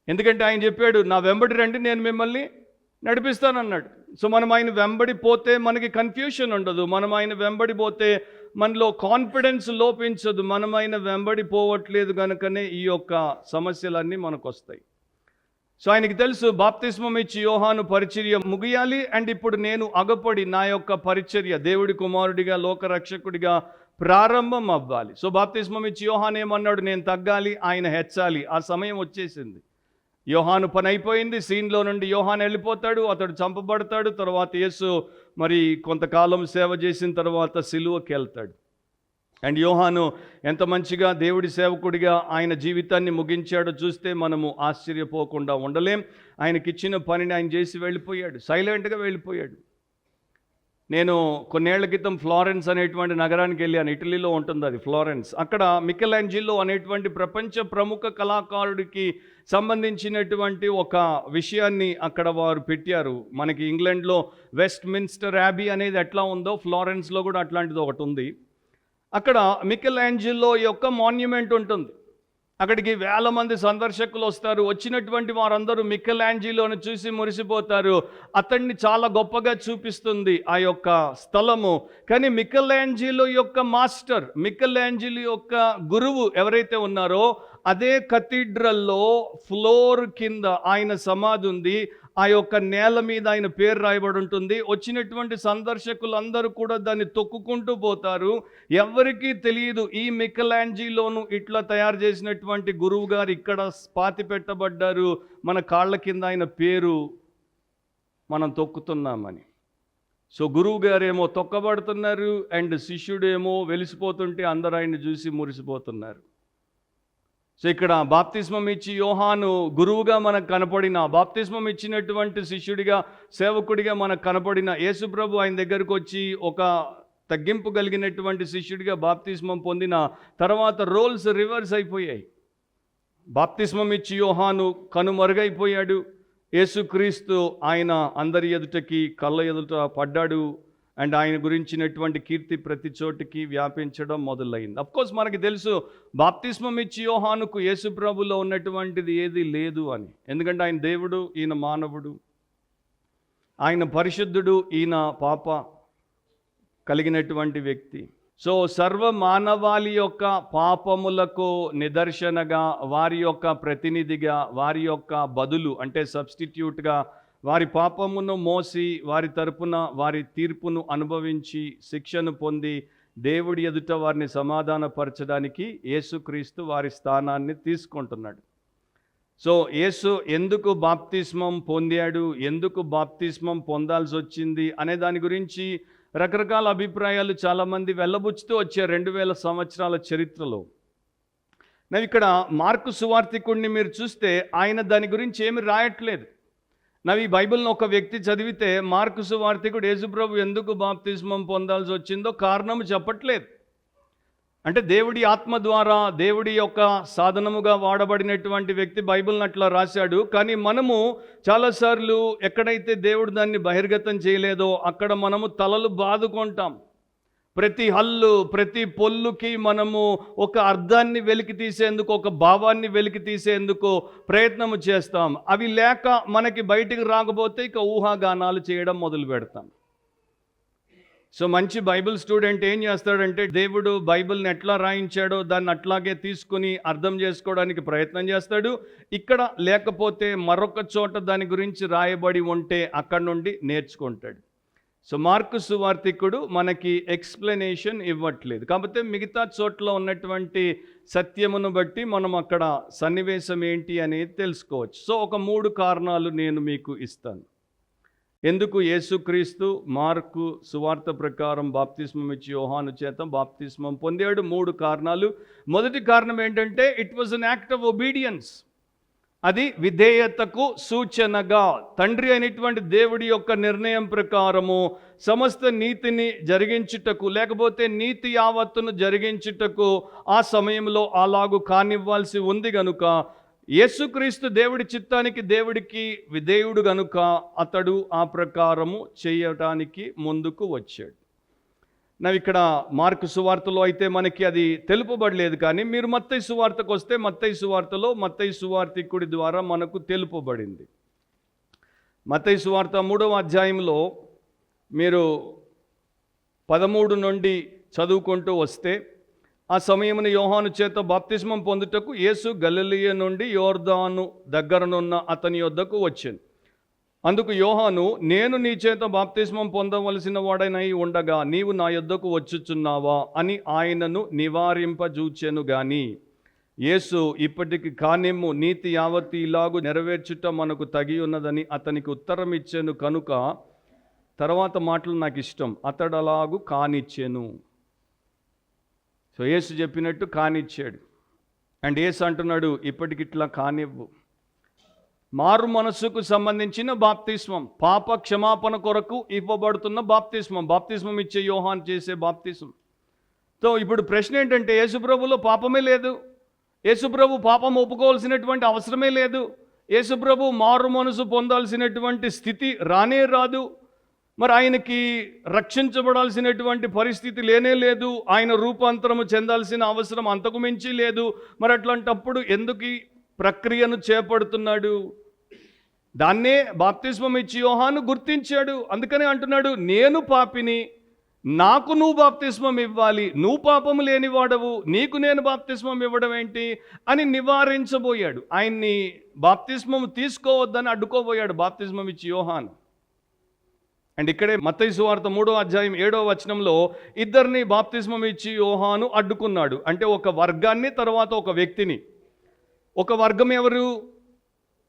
ఎందుకంటే ఆయన చెప్పాడు, నా వెంబడి రండి, నేను మిమ్మల్ని నడిపిస్తానన్నాడు. సో మనం ఆయన వెంబడి పోతే మనకి కన్ఫ్యూషన్ ఉండదు, మనం ఆయన వెంబడి పోతే మనలో కాన్ఫిడెన్స్ లోపించదు. మనం ఆయన వెంబడి పోవట్లేదు కనుకనే ఈ యొక్క సమస్యలన్నీ మనకు వస్తాయి. సో ఆయనకి తెలుసు, బాప్తిస్మం ఇచ్చి యోహాను పరిచర్య ముగియాలి, అండ్ ఇప్పుడు నేను అగపడి నా యొక్క పరిచర్య దేవుడి కుమారుడిగా, లోకరక్షకుడిగా ప్రారంభం అవ్వాలి. సో బాప్తిస్మం ఇచ్చి యోహాను ఏమన్నాడు, నేను తగ్గాలి, ఆయన హెచ్చాలి. ఆ సమయం వచ్చేసింది. యోహాను పని అయిపోయింది, సీన్లో నుండి యోహాను వెళ్ళిపోతాడు, అతడు చంపబడతాడు. తర్వాత యేసు మరి కొంతకాలం సేవ చేసిన తర్వాత సిలువకి వెళ్తాడు. అండ్ యోహాను ఎంత మంచిగా దేవుడి సేవకుడిగా ఆయన జీవితాన్ని ముగించాడో చూస్తే మనము ఆశ్చర్యపోకుండా ఉండలేం. ఆయనకిచ్చిన పనిని ఆయన చేసి వెళ్ళిపోయాడు, సైలెంట్గా వెళ్ళిపోయాడు. నేను కొన్నేళ్ల క్రితం ఫ్లోరెన్స్ అనేటువంటి నగరానికి వెళ్ళాను, ఇటలీలో ఉంటుంది అది ఫ్లోరెన్స్. అక్కడ మికెలాంజిలో అనేటువంటి ప్రపంచ ప్రముఖ కళాకారుడికి సంబంధించినటువంటి ఒక విషయాన్ని అక్కడ వారు పెట్టారు. మనకి ఇంగ్లాండ్లో వెస్ట్ మిన్స్టర్ యాబీ అనేది ఎట్లా ఉందో, ఫ్లోరెన్స్లో కూడా అట్లాంటిది ఒకటి ఉంది. అక్కడ మికెలాంజిలో యొక్క మాన్యుమెంట్ ఉంటుంది. అక్కడికి వేల మంది సందర్శకులు వస్తారు. వచ్చినటువంటి వారందరూ మికెలాంజిలోని చూసి మురిసిపోతారు. అతన్ని చాలా గొప్పగా చూపిస్తుంది ఆ యొక్క స్థలము. కానీ మికెలాంజిలో యొక్క మాస్టర్, మికెలాంజిలో యొక్క గురువు ఎవరైతే ఉన్నారో, అదే కథీడ్రల్లో ఫ్లోర్ కింద ఆయన సమాధి ఉంది. ఆ యొక్క నేల మీద ఆయన పేరు రాయబడి ఉంటుంది. వచ్చినటువంటి సందర్శకులందరూ కూడా దాన్ని తొక్కుకుంటూ పోతారు. ఎవరికీ తెలియదు ఈ మికెలాంజిలోను ఇట్లా తయారు చేసినటువంటి గురువు గారు ఇక్కడ పాతి పెట్టబడ్డారు, మన కాళ్ళ కింద ఆయన పేరు మనం తొక్కుతున్నామని. సో గురువు గారేమో తొక్కబడుతున్నారు, అండ్ శిష్యుడేమో వెలిసిపోతుంటే అందరూ ఆయన్ని చూసి మురిసిపోతున్నారు. సో ఇక్కడ బాప్తిస్మం ఇచ్చి యోహాను గురువుగా మనకు కనపడిన, బాప్తిస్మం ఇచ్చినటువంటి శిష్యుడిగా, సేవకుడిగా మనకు కనపడిన యేసుప్రభు ఆయన దగ్గరకు వచ్చి ఒక తగ్గింపు కలిగినటువంటి శిష్యుడిగా బాప్తిస్మం పొందిన తర్వాత రోల్స్ రివర్స్ అయిపోయాయి. బాప్తిస్మం ఇచ్చి యోహాను కనుమరుగైపోయాడు. యేసుక్రీస్తు ఆయన అందరి ఎదుటకి కళ్ళ ఎదుట పడ్డాడు, అండ్ ఆయన గురించినటువంటి కీర్తి ప్రతి చోటికి వ్యాపించడం మొదలైంది. అఫ్కోర్స్ మనకి తెలుసు, బాప్తిస్మం ఇచ్చి యోహానుకు యేసు ప్రభులో ఉన్నటువంటిది ఏది లేదు అని. ఎందుకంటే ఆయన దేవుడు, ఈయన మానవుడు, ఆయన పరిశుద్ధుడు, ఈయన పాప కలిగినటువంటి వ్యక్తి. సో సర్వ మానవాళి యొక్క పాపములకు నిదర్శనగా, వారి యొక్క ప్రతినిధిగా, వారి యొక్క బదులు అంటే సబ్స్టిట్యూట్గా, వారి పాపమును మోసి వారి తరపున వారి తీర్పును అనుభవించి శిక్షను పొంది దేవుడి ఎదుట వారిని సమాధానపరచడానికి యేసుక్రీస్తు వారి స్థానాన్ని తీసుకుంటున్నాడు. సో యేసు ఎందుకు బాప్తిస్మం పొందాడు, ఎందుకు బాప్తిస్మం పొందాల్సి వచ్చింది అనే దాని గురించి రకరకాల అభిప్రాయాలు చాలామంది వెళ్ళబుచ్చుతూ వచ్చారు 2000 సంవత్సరాల చరిత్రలో. నేను ఇక్కడ మార్కు సువార్తికుడిని మీరు చూస్తే ఆయన దాని గురించి ఏమి రాయట్లేదు. ఈ బైబిల్ని ఒక వ్యక్తి చదివితే మార్కు సువార్తికుడు యేసుప్రభు ఎందుకు బాప్తిస్మం పొందాల్సి వచ్చిందో కారణం చెప్పట్లేదు. అంటే దేవుడి ఆత్మ ద్వారా దేవుడి యొక్క సాధనముగా వాడబడినటువంటి వ్యక్తి బైబిల్ని అట్లా రాశాడు. కానీ మనము చాలాసార్లు ఎక్కడైతే దేవుడు దాన్ని బహిర్గతం చేయలేదో అక్కడ మనము తలలు బాదుకుంటాం. ప్రతి హల్లు, ప్రతి పొల్లుకి మనము ఒక అర్థాన్ని వెలికి తీసేందుకు, ఒక భావాన్ని వెలికి తీసేందుకు ప్రయత్నము చేస్తాం. అవి లేక మనకి బయటికి రాకపోతే ఇక ఊహాగానాలు చేయడం మొదలు పెడతాం. సో మంచి బైబిల్ స్టూడెంట్ ఏం చేస్తాడంటే, దేవుడు బైబిల్ని ఎట్లా రాయించాడో దాన్ని అట్లాగే తీసుకుని అర్థం చేసుకోవడానికి ప్రయత్నం చేస్తాడు. ఇక్కడ లేకపోతే మరొక చోట దాని గురించి రాయబడి ఉంటే అక్కడి నుండి నేర్చుకుంటాడు. సో మార్కు సువార్తికుడు మనకి ఎక్స్ప్లెనేషన్ ఇవ్వట్లేదు, కాకపోతే మిగతా చోట్ల ఉన్నటువంటి సత్యమును బట్టి మనం అక్కడ సన్నివేశం ఏంటి అనేది తెలుసుకోవచ్చు. సో ఒక 3 కారణాలు నేను మీకు ఇస్తాను. ఎందుకు యేసుక్రీస్తు మార్కు సువార్త ప్రకారం బాప్తిస్మం ఇచ్చి యోహాను చేత బాప్తిస్మం పొందాడు? 3 కారణాలు. మొదటి కారణం ఏంటంటే, it was an act of obedience. అది విధేయతకు సూచనగా, తండ్రి అయినటువంటి దేవుడి యొక్క నిర్ణయం ప్రకారము సమస్త నీతిని జరిగించుటకు, లేకపోతే నీతి యావత్తును జరిగించుటకు ఆ సమయంలో అలాగు కానివ్వాల్సి ఉంది గనుక, యేసుక్రీస్తు దేవుడి చిత్తానికి దేవుడికి విధేయుడు గనుక అతడు ఆ ప్రకారము చేయటానికి ముందుకు వచ్చాడు. ఇక్కడ మార్కు సువార్తలో అయితే మనకి అది తెలుపబడలేదు, కానీ మీరు మత్తయి సువార్తకు వస్తే మత్తయి సువార్తలో మత్తయి సువార్తికుడి ద్వారా మనకు తెలుపబడింది. మత్తయి సువార్త 3వ అధ్యాయంలో మీరు 13 నుండి చదువుకుంటూ వస్తే, ఆ సమయమున యోహాను చేత బాప్తిస్మం పొందుటకు యేసు గలిలయ నుండి యోర్దాను దగ్గరనున్న అతని యొద్దకు వచ్చాను. అందుకు యోహాను, నేను నీ చేత బాప్తిస్మం పొందవలసిన వాడనై ఉండగా నీవు నా యొద్దకు వచ్చుచున్నావా అని ఆయనను నివారింపజూచెను గాని, యేసు ఇప్పటికి కానిమ్ము, నీతి యావత్తు ఇలాగు నెరవేర్చుట మనకు తగి ఉన్నదని అతనికి ఉత్తరం ఇచ్చాను కనుక, తర్వాత మాటలు నాకు ఇష్టం, అతడు అలాగు కానిచ్చాను. సో యేసు చెప్పినట్టు కానిచ్చాడు. అండ్ యేసు అంటున్నాడు, ఇప్పటికిట్లా కానివ్వు. మారు మనస్సుకు సంబంధించిన బాప్తిస్మం, పాప క్షమాపణ కొరకు ఇవ్వబడుతున్న బాప్తిస్మం, బాప్తిస్మం ఇచ్చే యోహాన్ చేసే బాప్తిస్మం. సో ఇప్పుడు ప్రశ్న ఏంటంటే, యేసుప్రభులో పాపమే లేదు, యేసుప్రభు పాపం ఒప్పుకోవాల్సినటువంటి అవసరమే లేదు, యేసుప్రభు మారు మనసు పొందాల్సినటువంటి స్థితి రానే రాదు, మరి ఆయనకి రక్షించబడాల్సినటువంటి పరిస్థితి లేనే లేదు, ఆయన రూపాంతరము చెందాల్సిన అవసరం అంతకు మించి లేదు. మరి అట్లాంటప్పుడు ఎందుకు ఈ ప్రక్రియను చేపడుతున్నాడు? దాన్నే బాప్తిస్మం ఇచ్చి యోహాను గుర్తించాడు. అందుకనే అంటున్నాడు, నేను పాపిని, నాకు నువ్వు బాప్తిస్మం ఇవ్వాలి, నువ్వు పాపము లేనివాడవు, నీకు నేను బాప్తిస్మం ఇవ్వడం ఏంటి అని నివారించబోయాడు. ఆయన్ని బాప్తిస్మం తీసుకోవద్దని అడ్డుకోబోయాడు బాప్తిస్మం ఇచ్చి యోహాను. అండ్ ఇక్కడే మత్తయి సువార్త 3వ అధ్యాయం 7వ వచనంలో ఇద్దరిని బాప్తిస్మం ఇచ్చి యోహాను అడ్డుకున్నాడు. అంటే ఒక వర్గాన్ని, తర్వాత ఒక వ్యక్తిని. ఒక వర్గం ఎవరు?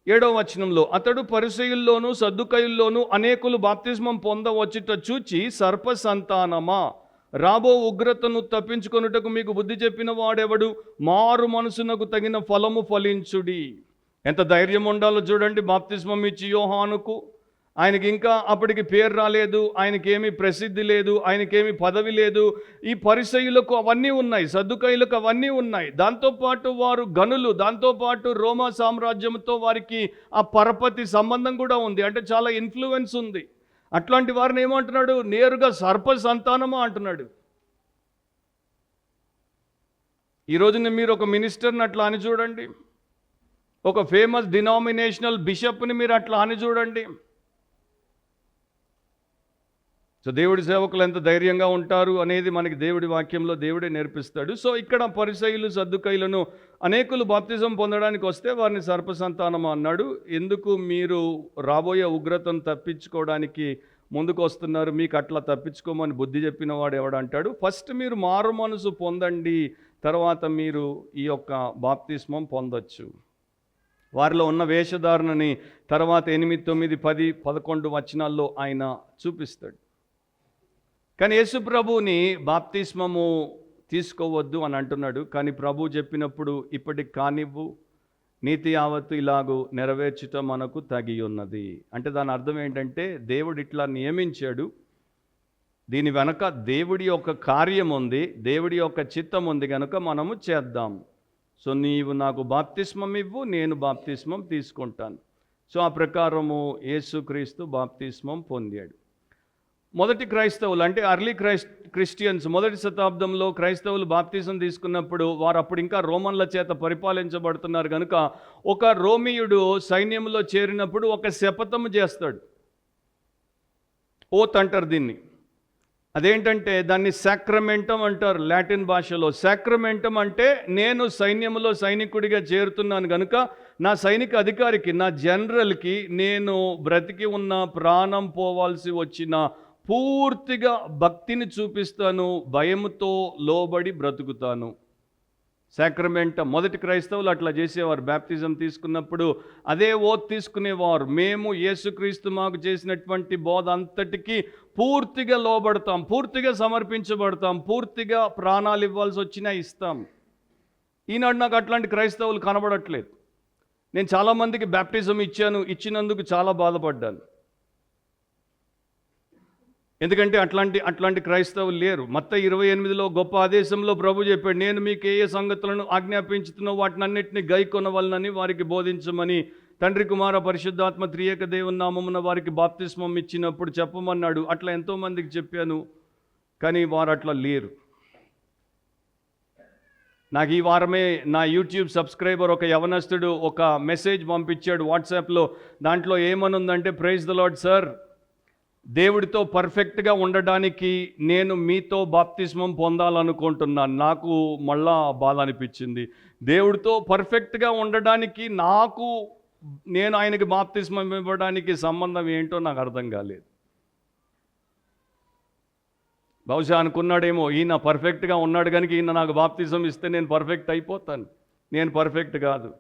7వ వచనంలో, అతడు పరిసయ్యుల్లోనూ సద్దుకయ్యుల్లోనూ అనేకులు బాప్తిస్మం పొందవచ్చుట చూచి, సర్ప సంతానమా, రాబో ఉగ్రతను తప్పించుకొనుటకు మీకు బుద్ధి చెప్పిన వాడెవడు? మారు మనసునకు తగిన ఫలము ఫలించుడి. ఎంత ధైర్యం ఉండాలో చూడండి బాప్తిస్మం ఇచ్చి యోహానుకు. ఆయనకి ఇంకా అప్పటికి పేరు రాలేదు, ఆయనకేమీ ప్రసిద్ధి లేదు, ఆయనకేమీ పదవి లేదు. ఈ పరిసయ్యులకు అవన్నీ ఉన్నాయి, సద్దుకయ్యులకు అవన్నీ ఉన్నాయి. దాంతోపాటు వారు గనులు, దాంతోపాటు రోమా సామ్రాజ్యంతో వారికి ఆ పరపతి సంబంధం కూడా ఉంది, అంటే చాలా ఇన్ఫ్లుయెన్స్ ఉంది. అట్లాంటి వారిని ఏమంటున్నాడు? నేరుగా సర్ప సంతానమా అంటున్నాడు. ఈరోజున మీరు ఒక మినిస్టర్ని అట్లా అని చూడండి, ఒక ఫేమస్ డినామినేషనల్ బిషప్ని మీరు అట్లా అని చూడండి. సో దేవుడి సేవకులు ఎంత ధైర్యంగా ఉంటారు అనేది మనకి దేవుడి వాక్యంలో దేవుడే నేర్పిస్తాడు. సో ఇక్కడ పరిసయ్యులు సద్దుకయ్యులను అనేకులు బాప్తిజం పొందడానికి వస్తే వారిని సర్పసంతానం అన్నాడు. ఎందుకు మీరు రాబోయే ఉగ్రతను తప్పించుకోవడానికి ముందుకు వస్తున్నారు? మీకు అట్లా తప్పించుకోమని బుద్ధి చెప్పిన వాడు ఎవడంటాడు? ఫస్ట్ మీరు మారు మనసు పొందండి, తర్వాత మీరు ఈ యొక్క బాప్తిస్మం పొందొచ్చు. వారిలో ఉన్న వేషధారణని తర్వాత 8, 9, 10, 11 వచనాల్లో ఆయన చూపిస్తాడు. కానీ యేసు ప్రభువుని బాప్తిస్మము తీసుకోవద్దు అని అంటున్నాడు. కానీ ప్రభు చెప్పినప్పుడు ఇప్పటికి కానివ్వు, నీతి యావత్తు ఇలాగూ నెరవేర్చుట మనకు తగి ఉన్నది. అంటే దాని అర్థం ఏంటంటే, దేవుడు ఇట్లా నియమించాడు, దీని వెనక దేవుడి యొక్క కార్యం ఉంది, దేవుడి యొక్క చిత్తం ఉంది కనుక మనము చేద్దాం. సో నీవు నాకు బాప్తిస్మం ఇవ్వు, నేను బాప్తిస్మం తీసుకుంటాను. సో ఆ ప్రకారము యేసుక్రీస్తు బాప్తిస్మం పొందాడు. మొదటి క్రైస్తవులు అంటే అర్లీ క్రిస్టియన్స్ మొదటి శతాబ్దంలో క్రైస్తవులు బాప్తిజం తీసుకున్నప్పుడు వారు అప్పుడు ఇంకా రోమన్ల చేత పరిపాలించబడుతున్నారు కనుక ఒక రోమియుడు సైన్యంలో చేరినప్పుడు ఒక శపథం చేస్తాడు. ఓత్ అంటారు దీన్ని. అదేంటంటే దాన్ని సాక్రమెంటం అంటారు లాటిన్ భాషలో. సాక్రమెంటం అంటే నేను సైన్యంలో సైనికుడిగా చేరుతున్నాను కనుక నా సైనిక అధికారికి, నా జనరల్కి నేను బ్రతికి ఉన్న ప్రాణం పోవాల్సి వచ్చిన పూర్తిగా భక్తిని చూపిస్తాను, భయముతో లోబడి బ్రతుకుతాను. సాక్రమెంటం. మొదటి క్రైస్తవులు అట్లా చేసేవారు. బ్యాప్తిజం తీసుకున్నప్పుడు అదే ఓత్ తీసుకునేవారు. మేము యేసుక్రీస్తు మాకు చేసినటువంటి బోధ అంతటికీ పూర్తిగా లోబడతాం, పూర్తిగా సమర్పించబడతాం, పూర్తిగా ప్రాణాలు ఇవ్వాల్సి వచ్చినా ఇస్తాం. ఈనాడు నాకు అట్లాంటి క్రైస్తవులు కనబడట్లేదు. నేను చాలామందికి బ్యాప్టిజం ఇచ్చినందుకు చాలా బాధపడ్డాను. ఎందుకంటే అట్లాంటి క్రైస్తవులు లేరు. మత్తయి 28లో గొప్ప ఆదేశంలో ప్రభు చెప్పాడు, నేను మీకు ఏ సంగతులను ఆజ్ఞాపించుతున్నో వాటిని అన్నింటినీ గైకొనవలనని వారికి బోధించమని. తండ్రి, కుమార, పరిశుద్ధాత్మ త్రియేక దేవుని నామమున వారికి బాప్తిస్మం ఇచ్చినప్పుడు చెప్పమన్నాడు. అట్లా ఎంతోమందికి చెప్పాను, కానీ వారు అట్లా లేరు. నాకు ఈ వారమే నా యూట్యూబ్ సబ్స్క్రైబర్ ఒక యవనస్తుడు ఒక మెసేజ్ పంపించాడు వాట్సాప్లో. దాంట్లో ఏమనుందంటే, ప్రైజ్ ద లార్డ్ సార్, దేవుడితో పర్ఫెక్ట్గా ఉండడానికి నేను మీతో బాప్తిస్మం పొందాలనుకుంటున్నాను. నాకు మళ్ళా బాధ అనిపించింది. దేవుడితో పర్ఫెక్ట్గా ఉండడానికి నేను ఆయనకి బాప్తిస్మం ఇవ్వడానికి సంబంధం ఏంటో నాకు అర్థం కాలేదు. బహుశా అనుకున్నాడేమో, ఈయన పర్ఫెక్ట్గా ఉన్నాడు కనుక ఈయన నాకు బాప్తిజం ఇస్తే నేను పర్ఫెక్ట్ అయిపోతాను. నేను పర్ఫెక్ట్ కాదు.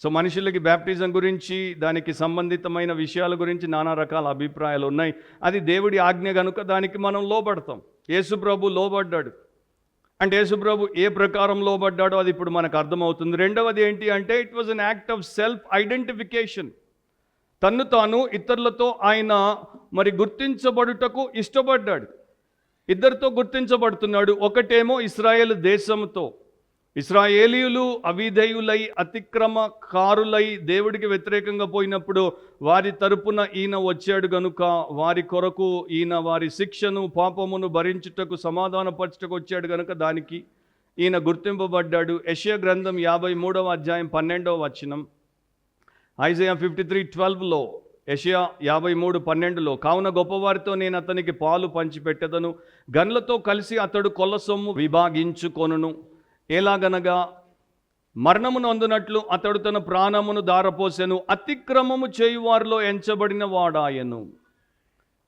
సో మనుషులకి బ్యాప్టిజం గురించి, దానికి సంబంధితమైన విషయాల గురించి నానా రకాల అభిప్రాయాలు ఉన్నాయి. అది దేవుడి ఆజ్ఞ కనుక దానికి మనం లోబడతాం. యేసుప్రభు లోబడ్డాడు. అంటే యేసుప్రభు ఏ ప్రకారం లోబడ్డాడో అది ఇప్పుడు మనకు అర్థమవుతుంది. రెండవది ఏంటి అంటే, it was an act of self identification. తన్ను తాను ఇతరులతో ఆయన గుర్తించబడుటకు ఇష్టపడ్డాడు. ఇద్దరితో గుర్తించబడుతున్నాడు. ఒకటేమో ఇశ్రాయేలు దేశంతో. ఇశ్రాయేలీయులు అవిధేయులై, అతిక్రమకారులై, దేవుడికి వ్యతిరేకంగా పోయినప్పుడు వారి తరపున ఈయన వచ్చాడు గనుక వారి కొరకు ఈయన వారి శిక్షను, పాపమును భరించుటకు, సమాధానపరచుటకు వచ్చాడు గనుక దానికి ఈయన గుర్తింపబడ్డాడు. యెషయా గ్రంథం 53వ అధ్యాయం 12వ వచనం, ఐజయా 53:12లో, యెషయా 53:12లో, కావున గొప్పవారితో నేను అతనికి పాలు పంచిపెట్టెదను, గన్లతో కలిసి అతడు కొల్ల సొమ్ము విభాగించుకొనును. ఎలాగనగా మరణమును అందునట్లు అతడు తన ప్రాణమును దారపోసెను, అతిక్రమము చేయువారిలో ఎంచబడిన వాడాయను.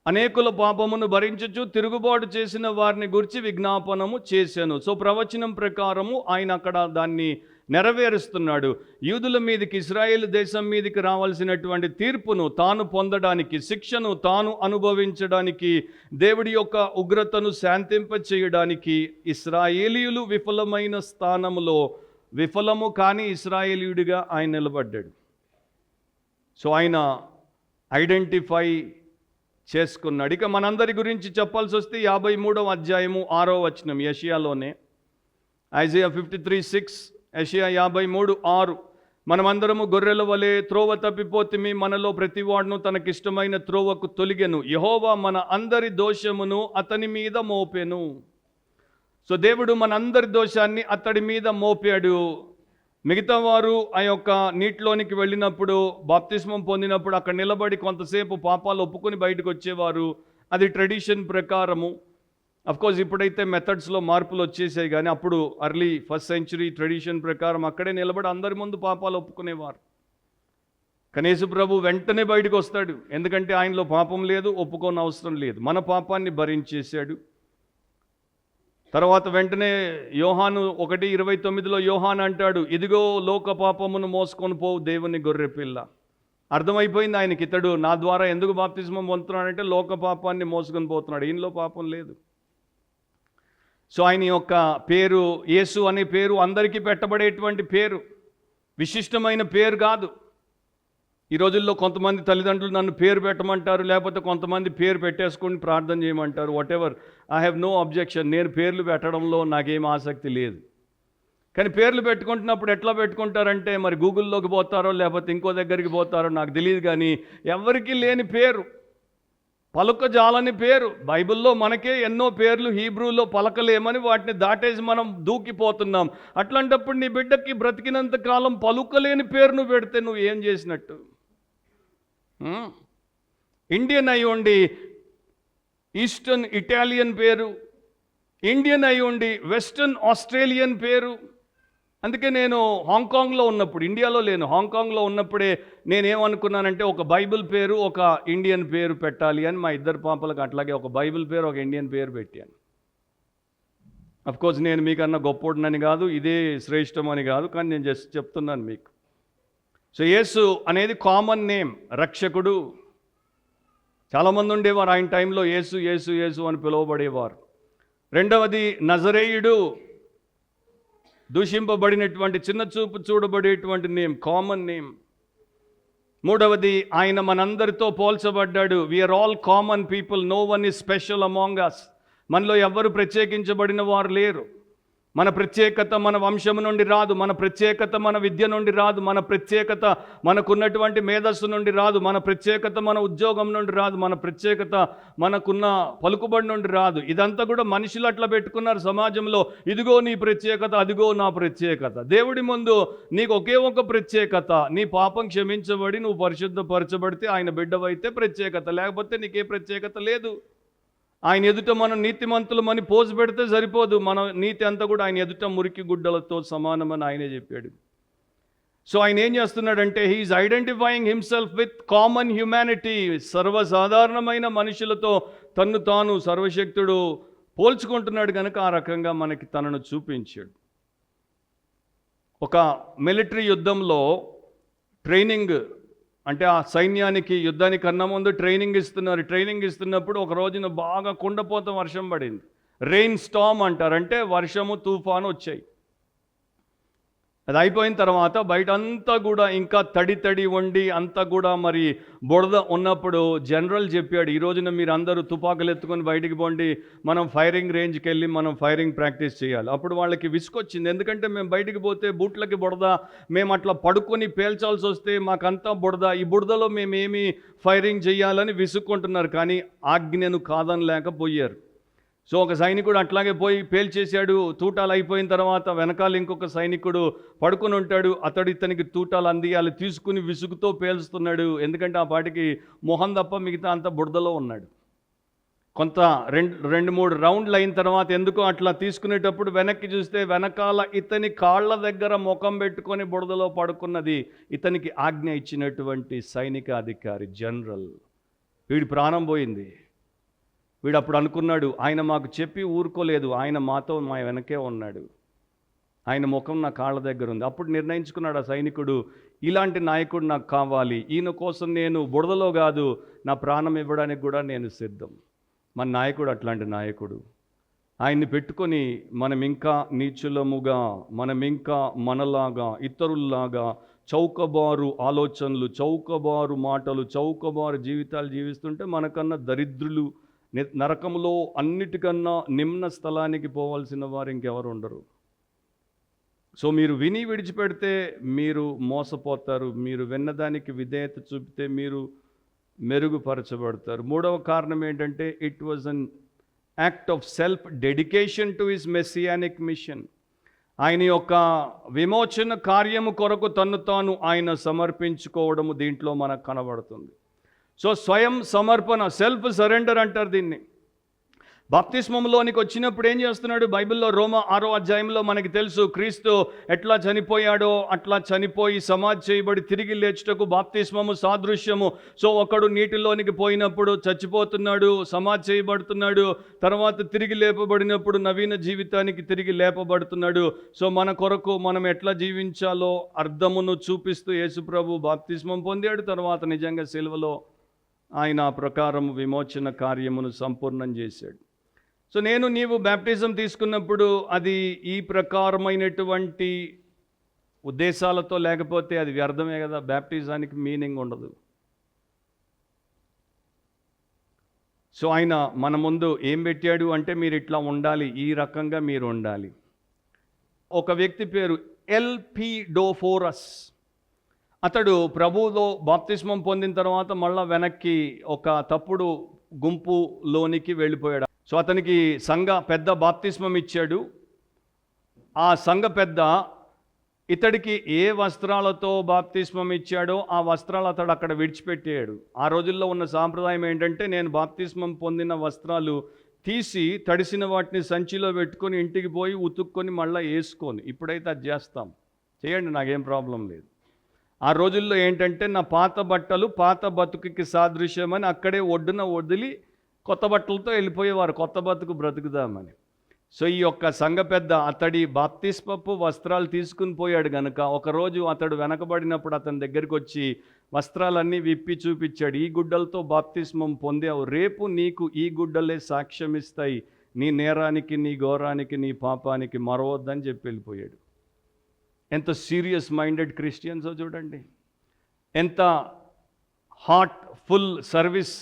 అనేకుల పాపమును భరించుచు తిరుగుబాటు చేసిన వారిని గురించి విజ్ఞాపనము చేశాను. సో ప్రవచనం ప్రకారము ఆయన అక్కడ దాన్ని నెరవేరుస్తున్నాడు. యూదుల మీదకి, ఇశ్రాయేలు దేశం మీదకి రావాల్సినటువంటి తీర్పును తాను పొందడానికి, శిక్షను తాను అనుభవించడానికి, దేవుడి యొక్క ఉగ్రతను శాంతింపచేయడానికి ఇశ్రాయేలీయులు విఫలమైన స్థానంలో విఫలము కాని ఇశ్రాయేలీయుడిగా ఆయన నిలబడ్డాడు. సో ఆయన ఐడెంటిఫై చేసుకున్నాడు. ఇక మనందరి గురించి చెప్పాల్సి వస్తే 53వ అధ్యాయము 6వ వచనం, యెషయాలోనే, ఐజయా 53:6, యెషయా 53:6, మనమందరము గొర్రెల వలె త్రోవ తప్పిపోతిమి, మనలో ప్రతివాడును తనకిష్టమైన త్రోవకు తొలిగెను, యెహోవా మన అందరి దోషమును అతని మీద మోపెను. సో దేవుడు మనందరి దోషాన్ని అతడి మీద మోపాడు. మిగతా వారు ఆ యొక్క నీటిలోనికి వెళ్ళినప్పుడు, బాప్తిస్మం పొందినప్పుడు అక్కడ నిలబడి కొంతసేపు పాపాలు ఒప్పుకొని బయటకు వచ్చేవారు. అది ట్రెడిషన్ ప్రకారము. అఫ్కోర్స్ ఇప్పుడైతే మెథడ్స్లో మార్పులు వచ్చేసాయి, కానీ అప్పుడు అర్లీ 1st century ట్రెడిషన్ ప్రకారం అక్కడే నిలబడి అందరి ముందు పాపాలు ఒప్పుకునేవారు. కానీ యేసు ప్రభు వెంటనే బయటకు వస్తాడు. ఎందుకంటే ఆయనలో పాపం లేదు, ఒప్పుకోని అవసరం లేదు. మన పాపాన్ని భరించేశాడు. తర్వాత వెంటనే యోహాను 1:29లో యోహాను అంటాడు, ఇదిగో లోక పాపమును మోసుకొని పోవు దేవుని గొర్రెపిల్ల. అర్థమైపోయింది ఆయనకి, ఇతడు నా ద్వారా ఎందుకు బాప్తిస్మం పొందుతున్నాడంటే లోక పాపాన్ని మోసుకొని పోతున్నాడు, ఈయనలో పాపం లేదు. సో ఆయన యొక్క పేరు, యేసు అనే పేరు అందరికీ పెట్టబడేటువంటి పేరు, విశిష్టమైన పేరు కాదు. ఈ రోజుల్లో కొంతమంది తల్లిదండ్రులు నన్ను పేరు పెట్టమంటారు, లేకపోతే కొంతమంది పేరు పెట్టేసుకొని ప్రార్థన చేయమంటారు. Whatever, I have no objection. నేను పేర్లు పెట్టడంలో నాకేం ఆసక్తి లేదు. కానీ పేర్లు పెట్టుకుంటున్నప్పుడు ఎట్లా పెట్టుకుంటారంటే, మరి గూగుల్లోకి పోతారో లేకపోతే ఇంకో దగ్గరికి పోతారో నాకు తెలియదు, కానీ ఎవరికీ లేని పేరు పలుకజాలని పేరు. బైబిల్లో మనకే ఎన్నో పేర్లు హీబ్రూలో పలకలేమని వాటిని దాటేసి మనం దూకిపోతున్నాం. అట్లాంటప్పుడు నీ బిడ్డకి బ్రతికినంత కాలం పలుకలేని పేరు నువ్వు పెడితే నువ్వు ఏం చేసినట్టు? ఇండియన్ అయి ఉండి ఈస్టర్న్ ఇటాలియన్ పేరు, ఇండియన్ అయి ఉండి వెస్టర్న్ ఆస్ట్రేలియన్ పేరు. అందుకే నేను హాంకాంగ్లో ఉన్నప్పుడు, ఇండియాలో లేను, హాంకాంగ్లో ఉన్నప్పుడే నేనేమనుకున్నానంటే ఒక బైబిల్ పేరు ఒక ఇండియన్ పేరు పెట్టాలి అని మా ఇద్దరు పాపలకు అట్లాగే ఒక బైబిల్ పేరు ఒక ఇండియన్ పేరు పెట్టాను. అఫ్కోర్స్ నేను మీకన్నా గొప్పోడినని కాదు, ఇదే శ్రేష్టం అని కాదు, కానీ నేను జస్ట్ చెప్తున్నాను మీకు. సో యేసు అనేది కామన్ నేమ్, రక్షకుడు. చాలామంది ఉండేవారు ఆయన టైంలో యేసు యేసు యేసు అని పిలువబడేవారు. రెండవది నజరేయుడు, దూషింపబడినటువంటి, చిన్న చూపు చూడబడేటువంటి నేమ్, కామన్ నేమ్. మూడవది ఆయన మనందరితో పోల్చబడ్డాడు. We are all common people, no one is special among us. మనలో ఎవ్వరు ప్రత్యేకించబడిన వారు లేరు. మన ప్రత్యేకత మన వంశము నుండి రాదు, మన ప్రత్యేకత మన విద్య నుండి రాదు, మన ప్రత్యేకత మనకున్నటువంటి మేధస్సు నుండి రాదు, మన ప్రత్యేకత మన ఉద్యోగం నుండి రాదు, మన ప్రత్యేకత మనకున్న పలుకుబడి నుండి రాదు. ఇదంతా కూడా మనుషులు అట్లా పెట్టుకున్నారు సమాజంలో. ఇదిగో నీ ప్రత్యేకత, అదిగో నా ప్రత్యేకత. దేవుడి ముందు నీకు ఒకే ఒక ప్రత్యేకత, నీ పాపం క్షమించబడి నువ్వు పరిశుద్ధపరచబడితే ఆయన బిడ్డవైతే ప్రత్యేకత, లేకపోతే నీకే ప్రత్యేకత లేదు. ఆయన ఎదుట మనం నీతిమంతులమని పోజు పెడితే సరిపోదు, మన నీతి అంతా కూడా ఆయన ఎదుట మురికి గుడ్డలతో సమానమని ఆయనే చెప్పాడు. సో ఆయన ఏం చేస్తున్నాడంటే he is identifying himself with common humanity. సర్వసాధారణమైన మనుషులతో తన్ను తాను సర్వశక్తుడు పోల్చుకుంటున్నాడు కనుక ఆ రకంగా మనకి తనను చూపించాడు. ఒక మిలిటరీ యుద్ధంలో ట్రైనింగ్ అంటే ఆ సైన్యానికి యుద్ధానికి కన్నా ముందు ట్రైనింగ్ ఇస్తున్నారు. ట్రైనింగ్ ఇస్తున్నప్పుడు ఒక రోజున బాగా కుండపోత వర్షం పడింది. రెయిన్ స్టామ్ అంటారు, అంటే వర్షము తుఫాను వచ్చాయి. అది అయిపోయిన తర్వాత బయట అంతా కూడా ఇంకా తడి వండి అంతా కూడా మరి బురద ఉన్నప్పుడు జనరల్ చెప్పాడు, ఈ రోజున మీరు అందరూ తుపాకులు ఎత్తుకొని బయటికి పోండి, మనం ఫైరింగ్ రేంజ్కి వెళ్ళి మనం ఫైరింగ్ ప్రాక్టీస్ చేయాలి. అప్పుడు వాళ్ళకి విసుకొచ్చింది, ఎందుకంటే మేము బయటికి పోతే బూట్లకి బురద, మేము అట్లా పడుకొని పేల్చాల్సి వస్తే మాకంతా బురద, ఈ బురదలో మేమేమి ఫైరింగ్ చేయాలని విసుక్కుంటున్నారు. కానీ ఆజ్ఞను కాదనలేకపోయారు. సో ఒక సైనికుడు అట్లాగే పోయి పేల్చేశాడు. తూటాలు అయిపోయిన తర్వాత వెనకాల ఇంకొక సైనికుడు పడుకొని ఉంటాడు. ఇతనికి తూటాలు అందియాలి తీసుకుని విసుగుతో పేల్స్తున్నాడు. ఎందుకంటే ఆ పాటికి మొహం తప్ప మిగతా అంతా బురదలో ఉన్నాడు. కొంత రెండు మూడు రౌండ్లు అయిన తర్వాత ఎందుకో అట్లా తీసుకునేటప్పుడు వెనక్కి చూస్తే వెనకాల ఇతని కాళ్ళ దగ్గర ముఖం పెట్టుకొని బురదలో పడుకున్నది ఇతనికి ఆజ్ఞ ఇచ్చినటువంటి సైనిక అధికారి, జనరల్. వీడి ప్రాణం పోయింది. వీడు అప్పుడు అనుకున్నాడు, ఆయన మాకు చెప్పి ఊరుకోలేదు, ఆయన మాతో మా వెనకే ఉన్నాడు, ఆయన ముఖం నా కాళ్ళ దగ్గర ఉంది. అప్పుడు నిర్ణయించుకున్నాడు ఆ సైనికుడు, ఇలాంటి నాయకుడు నాకు కావాలి, ఈయన కోసం నేను బురదలో కాదు నా ప్రాణం ఇవ్వడానికి కూడా నేను సిద్ధం. మన నాయకుడు అట్లాంటి నాయకుడు. ఆయన్ని పెట్టుకొని మనం ఇంకా నీచులముగా, మనం ఇంకా మనలాగా ఇతరుల్లాగా చౌకబారు ఆలోచనలు, చౌకబారు మాటలు, చౌకబారు జీవితాలు జీవిస్తుంటే మనకన్నా దరిద్రులు, నరకంలో అన్నిటికన్నా నిమ్న స్థలానికి పోవాల్సిన వారు ఇంకెవరు ఉండరు. సో మీరు విని విడిచిపెడితే మీరు మోసపోతారు, మీరు విన్నదానికి విధేయత చూపితే మీరు మెరుగుపరచబడతారు. మూడవ కారణం ఏంటంటే it was an act of self dedication to his messianic mission. ఆయన యొక్క విమోచన కార్యము కొరకు తన్ను తాను ఆయన సమర్పించుకోవడము దీంట్లో మనకు కనబడుతుంది. సో స్వయం సమర్పణ, సెల్ఫ్ సరెండర్ అంటారు దీన్ని. బాప్తిస్మంలోనికి వచ్చినప్పుడు ఏం చేస్తున్నాడు? బైబిల్లో రోమా 6వ అధ్యాయంలో మనకి తెలుసు, క్రీస్తు ఎట్లా చనిపోయాడో అట్లా చనిపోయి సమాధి చేయబడి తిరిగి లేచుటకు బాప్తిస్మము సాదృశ్యము. సో ఒకడు నీటిలోనికి పోయినప్పుడు చచ్చిపోతున్నాడు, సమాధి చేయబడుతున్నాడు, తర్వాత తిరిగి లేపబడినప్పుడు నవీన జీవితానికి తిరిగి లేపబడుతున్నాడు. సో మన కొరకు మనం ఎట్లా జీవించాలో అర్థమును చూపిస్తూ యేసుప్రభు బాప్తిస్మం పొందాడు. తర్వాత నిజంగా సిలువలో ఆయన ఆ ప్రకారం విమోచన కార్యమును సంపూర్ణం చేశాడు. సో నీవు బ్యాప్టిజం తీసుకున్నప్పుడు అది ఈ ప్రకారమైనటువంటి ఉద్దేశాలతో లేకపోతే అది వ్యర్థమే కదా, బ్యాప్టిజానికి మీనింగ్ ఉండదు. సో ఆయన మన ముందు ఏం పెట్టాడు అంటే మీరు ఇట్లా ఉండాలి, ఈ రకంగా మీరు ఉండాలి. ఒక వ్యక్తి పేరు ఎల్పిడోఫోరస్. అతడు ప్రభువులో బాప్తిస్మం పొందిన తర్వాత మళ్ళా వెనక్కి ఒక తప్పుడు గుంపులోనికి వెళ్ళిపోయాడు. సో అతనికి సంఘ పెద్ద బాప్తిస్మం ఇచ్చాడు. ఆ సంఘ పెద్ద ఇతడికి ఏ వస్త్రాలతో బాప్తిస్మం ఇచ్చాడో ఆ వస్త్రాలు అతడు అక్కడ విడిచిపెట్టాడు. ఆ రోజుల్లో ఉన్న సాంప్రదాయం ఏంటంటే, నేను బాప్తిస్మం పొందిన వస్త్రాలు తీసి తడిసిన వాటిని సంచిలో పెట్టుకొని ఇంటికి పోయి ఉతుక్కొని మళ్ళీ వేసుకొని, ఇప్పుడైతే అది చేస్తాం, చేయండి, నాకేం ప్రాబ్లం లేదు. ఆ రోజుల్లో ఏంటంటే, నా పాత బట్టలు పాత బతుకుకి సాదృశ్యమని అక్కడే ఒడ్డున వదిలి కొత్త బట్టలతో వెళ్ళిపోయేవారు, కొత్త బతుకు బ్రతుకుదామని. సో ఈ యొక్క సంఘ పెద్ద అతడి బాప్తిస్మపు వస్త్రాలు తీసుకుని పోయాడు గనుక, ఒకరోజు అతడు వెనకబడినప్పుడు అతని దగ్గరికి వచ్చి వస్త్రాలన్నీ విప్పి చూపించాడు. ఈ గుడ్డలతో బాప్తిస్మం పొందావు, రేపు నీకు ఈ గుడ్డలే సాక్ష్యం ఇస్తాయి, నీ నేరానికి, నీ ఘోరానికి, నీ పాపానికి మరవద్దని చెప్పి వెళ్ళిపోయాడు. ఎంత సీరియస్ మైండెడ్ క్రిస్టియన్సో చూడండి, ఎంత హార్ట్ ఫుల్ సర్వీస్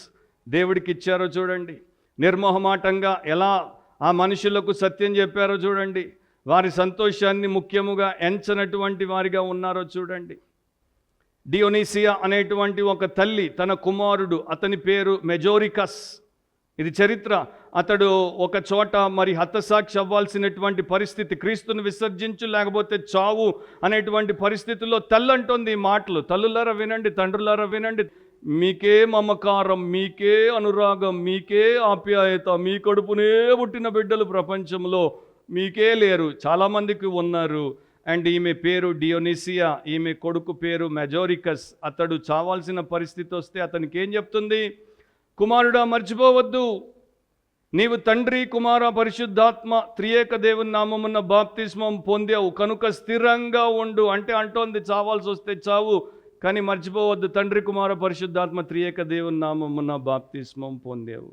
దేవుడికి ఇచ్చారో చూడండి, నిర్మోహమాటంగా ఎలా ఆ మనుషులకు సత్యం చెప్పారో చూడండి, వారి సంతోషాన్ని ముఖ్యముగా ఎంచనటువంటి వారిగా ఉన్నారో చూడండి. డియోనీసియా అనేటువంటి ఒక తల్లి, తన కుమారుడు, అతని పేరు మెజోరికస్, ఇది చరిత్ర. అతడు ఒక చోట మరి హతసాక్షి అవ్వాల్సినటువంటి పరిస్థితి, క్రీస్తుని విసర్జించు లేకపోతే చావు అనేటువంటి పరిస్థితుల్లో తల్లి అంటోంది ఈ మాటలు. తల్లులారా వినండి, తండ్రులారా వినండి, మీకే మమకారం, మీకే అనురాగం, మీకే ఆప్యాయత, మీ కడుపునే పుట్టిన బిడ్డలు ప్రపంచంలో మీకే లేరు, చాలామందికి ఉన్నారు. అండ్ ఈమె పేరు డియోనీసియా, ఈమె కొడుకు పేరు మెజోరికస్. అతడు చావాల్సిన పరిస్థితి వస్తే అతనికి ఏం చెప్తుంది? కుమారుడా, మర్చిపోవద్దు, నీవు తండ్రి, కుమార, పరిశుద్ధాత్మ త్రియేక దేవుని నామమున్న బాప్తిస్మం పొందావు కనుక స్థిరంగా ఉండు. అంటే అంటోంది, చావాల్సి వస్తే చావు, కానీ మర్చిపోవద్దు, తండ్రి, కుమార, పరిశుద్ధాత్మ త్రియేక దేవుని నామమున్న బాప్తిస్మం పొందావు.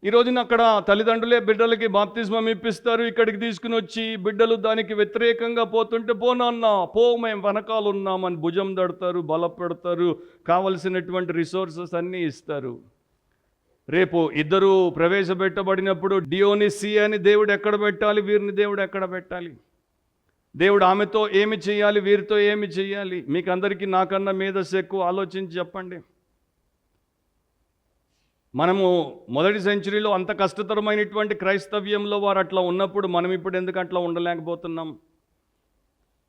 ఈ రోజున అక్కడ తల్లిదండ్రులే బిడ్డలకి బాప్తిస్మం ఇప్పిస్తారు. ఇక్కడికి తీసుకుని వచ్చి బిడ్డలు దానికి వ్యతిరేకంగా పోతుంటే, పో నాన్న పో, మేము వెనకాల ఉన్నామని భుజం దడతారు, బలపెడతారు, కావలసినటువంటి రిసోర్సెస్ అన్నీ ఇస్తారు. రేపు ఇద్దరు ప్రవేశపెట్టబడినప్పుడు డియోనిసియాని దేవుడు ఎక్కడ పెట్టాలి, వీరిని దేవుడు ఎక్కడ పెట్టాలి, దేవుడు ఆమెతో ఏమి చేయాలి, వీరితో ఏమి చేయాలి? మీకు అందరికీ నాకన్నా మేధస్సు ఎక్కువ, ఆలోచించి చెప్పండి. మనము మొదటి సెంచరీలో అంత కష్టతరమైనటువంటి క్రైస్తవ్యంలో వారు అట్లా ఉన్నప్పుడు మనం ఇప్పుడు ఎందుకు అట్లా ఉండలేకపోతున్నాం?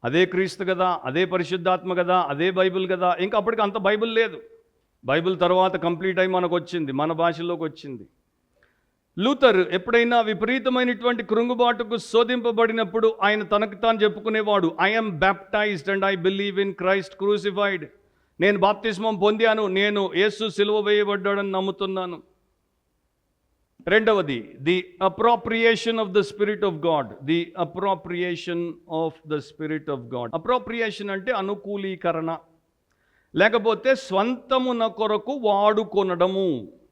అదే క్రీస్తు కదా, అదే పరిశుద్ధాత్మ కదా, అదే బైబిల్ కదా. ఇంకా అప్పటికి అంత బైబిల్ లేదు. బైబిల్ తర్వాత కంప్లీట్ అయి మనకు వచ్చింది, మన భాషలోకి వచ్చింది. లూథర్ ఎప్పుడైనా విపరీతమైనటువంటి కృంగుబాటుకు శోధింపబడినప్పుడు ఆయన తనకు తాను చెప్పుకునేవాడు, I am baptized and I believe in Christ crucified. నేను బాప్తిస్మం పొందాను, నేను యేసు సిలువ వేయబడ్డాడని నమ్ముతున్నాను. రెండవది, the appropriation of the spirit of God. The appropriation of the spirit of God. Appropriation అంటే అనుకూలీకరణ, లేకపోతే స్వంతమున కొరకు వాడుకొనడము.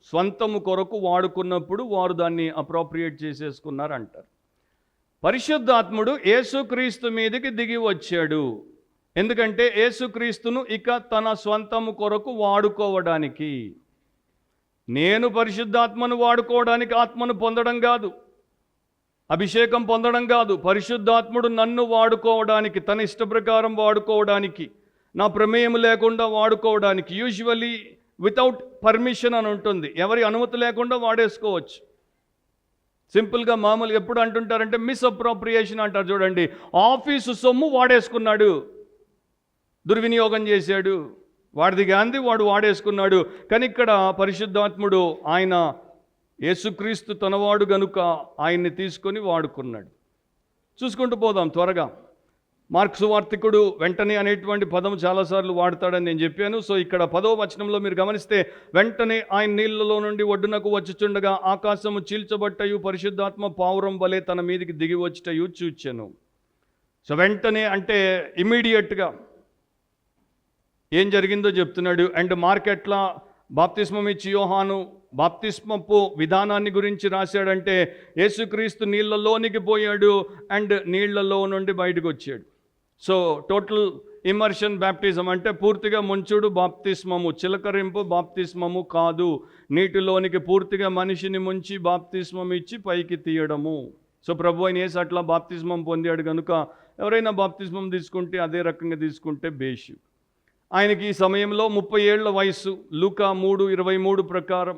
స్వంతము కొరకు వాడుకున్నప్పుడు వారు దాన్ని అప్రోప్రియేట్ చేసేసుకున్నారు అంటారు. పరిశుద్ధాత్ముడు యేసుక్రీస్తు మీదకి దిగి వచ్చాడు. ఎందుకంటే యేసుక్రీస్తును ఇక తన స్వంతము కొరకు వాడుకోవడానికి. నేను పరిశుద్ధాత్మను వాడుకోవడానికి ఆత్మను పొందడం కాదు, అభిషేకం పొందడం కాదు. పరిశుద్ధాత్ముడు నన్ను వాడుకోవడానికి, తన ఇష్ట ప్రకారం వాడుకోవడానికి, నా ప్రమేయం లేకుండా వాడుకోవడానికి. యూజువల్లీ వితౌట్ పర్మిషన్ అని ఉంటుంది, ఎవరి అనుమతి లేకుండా వాడేసుకోవచ్చు. సింపుల్గా మామూలుగా ఎప్పుడు అంటుంటారంటే మిస్అప్రోప్రియేషన్ అంటారు చూడండి. ఆఫీసు సొమ్ము వాడేసుకున్నాడు, దుర్వినియోగం చేశాడు, వాడిది గాంధీ వాడు వాడేసుకున్నాడు. కానీ ఇక్కడ పరిశుద్ధాత్ముడు ఆయన యేసుక్రీస్తు తనవాడు గనుక ఆయన్ని తీసుకొని వాడుకున్నాడు. చూసుకుంటూ పోదాం త్వరగా. మార్క్సు వార్తికుడు వెంటనే అనేటువంటి పదం చాలాసార్లు వాడతాడని నేను చెప్పాను. సో ఇక్కడ 10వ వచనంలో మీరు గమనిస్తే, వెంటనే ఆయన నీళ్లలో నుండి ఒడ్డునకు వచ్చుచుండగా ఆకాశము చీల్చబట్టయు పరిశుద్ధాత్మ పావురం వలె తన మీదికి దిగి వచ్చుటయు చూచెను. సో వెంటనే అంటే ఇమ్మీడియట్గా ఏం జరిగిందో చెప్తున్నాడు. అండ్ మార్కెట్లా బాప్తిస్మం ఇచ్చి యోహాను బాప్తిస్మపు విధానాన్ని గురించి రాశాడంటే, యేసుక్రీస్తు నీళ్లలోనికి పోయాడు అండ్ నీళ్లలో నుండి బయటకు వచ్చాడు. సో టోటల్ ఇమర్షన్ బ్యాప్టిజం అంటే పూర్తిగా ముంచుడు బాప్తిస్మము, చిలకరింపు బాప్తిస్మము కాదు. నీటిలోనికి పూర్తిగా మనిషిని ముంచి బాప్తిస్మం ఇచ్చి పైకి తీయడము. సో ప్రభు అయిన యేసు అట్లా బాప్తిస్మం పొందాడు కనుక ఎవరైనా బాప్తిస్మం తీసుకుంటే అదే రకంగా తీసుకుంటే బేషు. ఆయనకి ఈ సమయంలో 30 ఏళ్ల వయస్సు. లూకా 3:23 ప్రకారం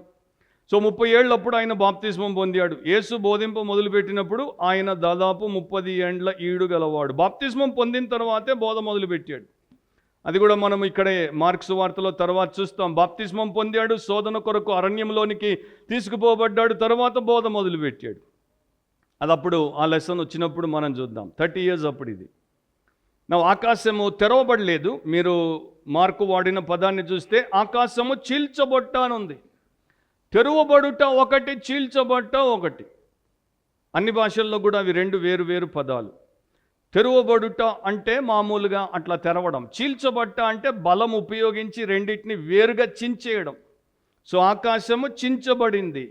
సో 30 ఏళ్ళప్పుడు ఆయన బాప్తిస్మం పొందాడు. యేసు బోధింప మొదలుపెట్టినప్పుడు ఆయన దాదాపు 30 ఏండ్ల ఈడు గలవాడు. బాప్తిస్మం పొందిన తర్వాతే బోధ మొదలుపెట్టాడు. అది కూడా మనం ఇక్కడే మార్క్స్ వార్తలో తర్వాత చూస్తాం. బాప్తిస్మం పొందాడు, శోధన కొరకు అరణ్యంలోనికి తీసుకుపోబడ్డాడు, తర్వాత బోధ మొదలుపెట్టాడు. అది అప్పుడు ఆ లెసన్ వచ్చినప్పుడు మనం చూద్దాం. 30 years అప్పుడు ఇది. నా ఆకాశము తెరవబడలేదు. మీరు మార్కు వాడిన పదాన్ని చూస్తే ఆకాశము చీల్చబొట్ట అని ఉంది. తెరవబడుట ఒకటి, చీల్చబట్ట ఒకటి. అన్ని భాషల్లో కూడా అవి రెండు వేరు వేరు పదాలు. తెరవబడుట అంటే మామూలుగా అట్లా తెరవడం, చీల్చబట్ట అంటే బలం ఉపయోగించి రెండింటిని వేరుగా చించేయడం. సో ఆకాశము చించబడింది.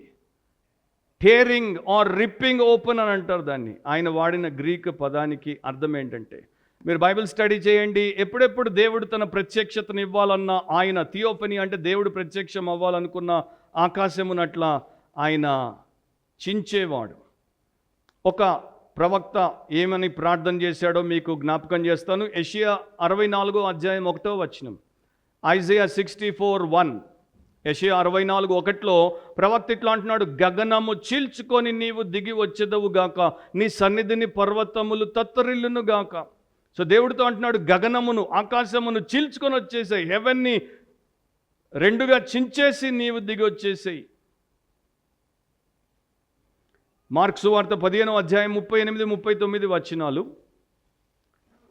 టేరింగ్ ఆర్ రిప్పింగ్ ఓపెన్ అని అంటారు దాన్ని. ఆయన వాడిన గ్రీక్ పదానికి అర్థం ఏంటంటే, మీరు బైబిల్ స్టడీ చేయండి, ఎప్పుడెప్పుడు దేవుడు తన ప్రత్యక్షతను ఇవ్వాలన్నా, ఆయన థియోఫనీ అంటే దేవుడు ప్రత్యక్షం అవ్వాలనుకున్న ఆకాశమునట్లా ఆయన చించేవాడు. ఒక ప్రవక్త ఏమని ప్రార్థన చేశాడో మీకు జ్ఞాపకం చేస్తాను. యెషయా 64:1 ఐజయా 64:1. యెషయా 64:1 ప్రవక్త ఇట్లా అంటున్నాడు, గగనము చీల్చుకొని నీవు దిగి వచ్చేదవు గాక, నీ సన్నిధిని పర్వతములు తత్తరిల్లును గాక. సో దేవుడితో అంటున్నాడు, గగనమును ఆకాశమును చీల్చుకొని వచ్చేసాయి, హెవెన్ని రెండుగా చించేసి నీవు దిగి వచ్చేసాయి. మార్క్స్ వార్త 15:38-39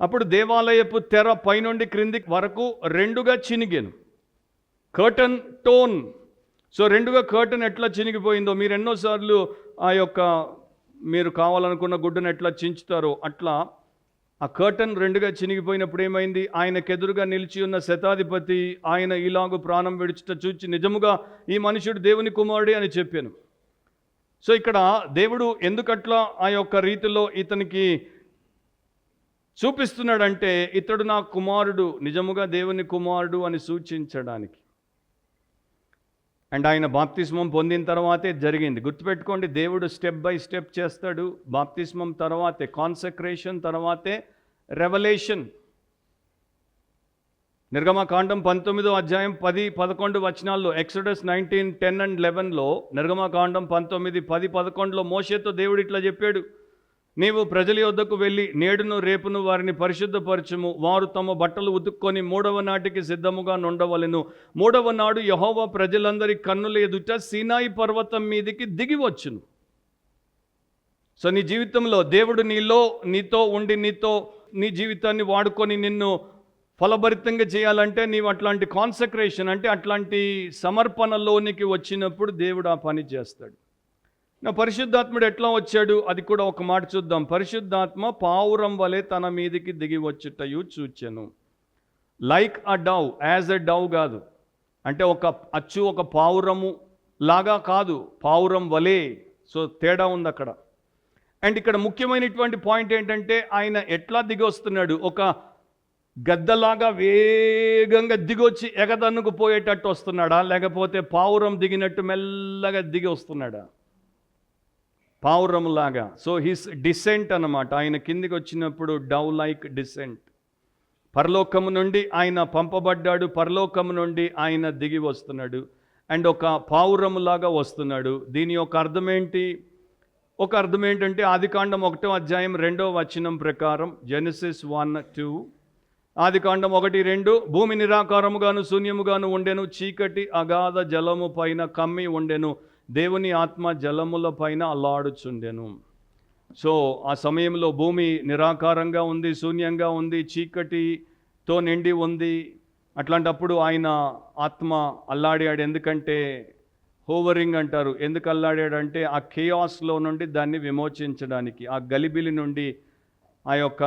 అప్పుడు దేవాలయపు తెర పైనుండి క్రింది వరకు రెండుగా చినిగాను. Curtain torn. సో రెండుగా కర్టన్ ఎట్లా చినిగిపోయిందో, మీరు ఎన్నోసార్లు ఆ యొక్క మీరు కావాలనుకున్న గుడ్డను ఎట్లా చించుతారో అట్లా ఆ కర్టన్ రెండుగా చినిగిపోయినప్పుడు ఏమైంది, ఆయనకెదురుగా నిలిచి ఉన్న శతాధిపతి ఆయన ఇలాగూ ప్రాణం విడుచుట చూచి నిజముగా ఈ మనుషుడు దేవుని కుమారుడే అని చెప్పాను. సో ఇక్కడ దేవుడు ఎందుకట్లా ఆ యొక్క రీతిలో ఇతనికి చూపిస్తున్నాడంటే, ఇతడు నా కుమారుడు, నిజముగా దేవుని కుమారుడు అని సూచించడానికి. అండ్ ఆయన బాప్తిస్మం పొందిన తర్వాతే జరిగింది. గుర్తుపెట్టుకోండి, దేవుడు స్టెప్ బై స్టెప్ చేస్తాడు. బాప్తిస్మం తర్వాతే, కాన్సక్రేషన్ తర్వాతే రెవల్యూషన్. నిర్గమకాండం 19:10-11 ఎక్సోడస్ 19:10-11 నిర్గమకాండం 19:10-11 మోషేతో దేవుడు ఇట్లా చెప్పాడు, నీవు ప్రజల యొద్దకు వెళ్ళి నేడును రేపును వారిని పరిశుద్ధపరచుము, వారు తమ బట్టలు ఉతుక్కొని 3వ నాటికి సిద్ధముగా నుండవలెను. 3వ నాడు యెహోవా ప్రజలందరి కన్నుల ఎదుట సీనాయి పర్వతం మీదికి దిగి వచ్చును. సో నీ జీవితంలో దేవుడు నీతో ఉండి నీ జీవితాన్ని వాడుకొని నిన్ను ఫలభరితంగా చేయాలంటే నీవు అట్లాంటి కాన్సక్రేషన్ అంటే అట్లాంటి సమర్పణలోనికి వచ్చినప్పుడు దేవుడు ఆ పని చేస్తాడు. నా పరిశుద్ధాత్ముడు ఎట్లా వచ్చాడు అది కూడా ఒక మాట చూద్దాం. పరిశుద్ధాత్మ పావురం వలె తన మీదికి దిగి వచ్చుటయు చూచెను. Like a dove, as a dove కాదు, అంటే ఒక పావురము లాగా కాదు, పావురం వలె. సో తేడా ఉంది అక్కడ. అండ్ ఇక్కడ ముఖ్యమైనటువంటి పాయింట్ ఏంటంటే, ఆయన ఎట్లా దిగి వస్తున్నాడు, ఒక గద్దలాగా వేగంగా దిగొచ్చి ఎగదన్నుకు పోయేటట్టు వస్తున్నాడా, లేకపోతే పావురం దిగినట్టు మెల్లగా దిగి వస్తున్నాడా? పావురంలాగా. సో హిస్ డిసెంట్ అన్నమాట. ఆయన కిందికి వచ్చినప్పుడు డవ్ లైక్ డిసెంట్. పరలోకము నుండి ఆయన పంపబడ్డాడు, పరలోకము నుండి ఆయన దిగి వస్తున్నాడు అండ్ ఒక పావురములాగా వస్తున్నాడు. దీని యొక్క అర్థం ఏంటి? ఒక అర్థం ఏంటంటే ఆదికాండం 1:2 ప్రకారం, జెనసిస్ 1:2, ఆదికాండం 1:2, భూమి నిరాకారముగాను శూన్యముగాను ఉండెను, చీకటి అగాధ జలము పైన కమ్మి ఉండెను, దేవుని ఆత్మ జలముల పైన అల్లాడుచుండెను. సో ఆ సమయంలో భూమి నిరాకారంగా ఉంది, శూన్యంగా ఉంది, చీకటితో నిండి ఉంది. అట్లాంటప్పుడు ఆయన ఆత్మ అల్లాడాడు. ఎందుకంటే హోవరింగ్ అంటారు. ఎందుకు అల్లాడాడంటే ఆ కేయాస్లో నుండి దాన్ని విమోచించడానికి, ఆ గలిబిలి నుండి, ఆ యొక్క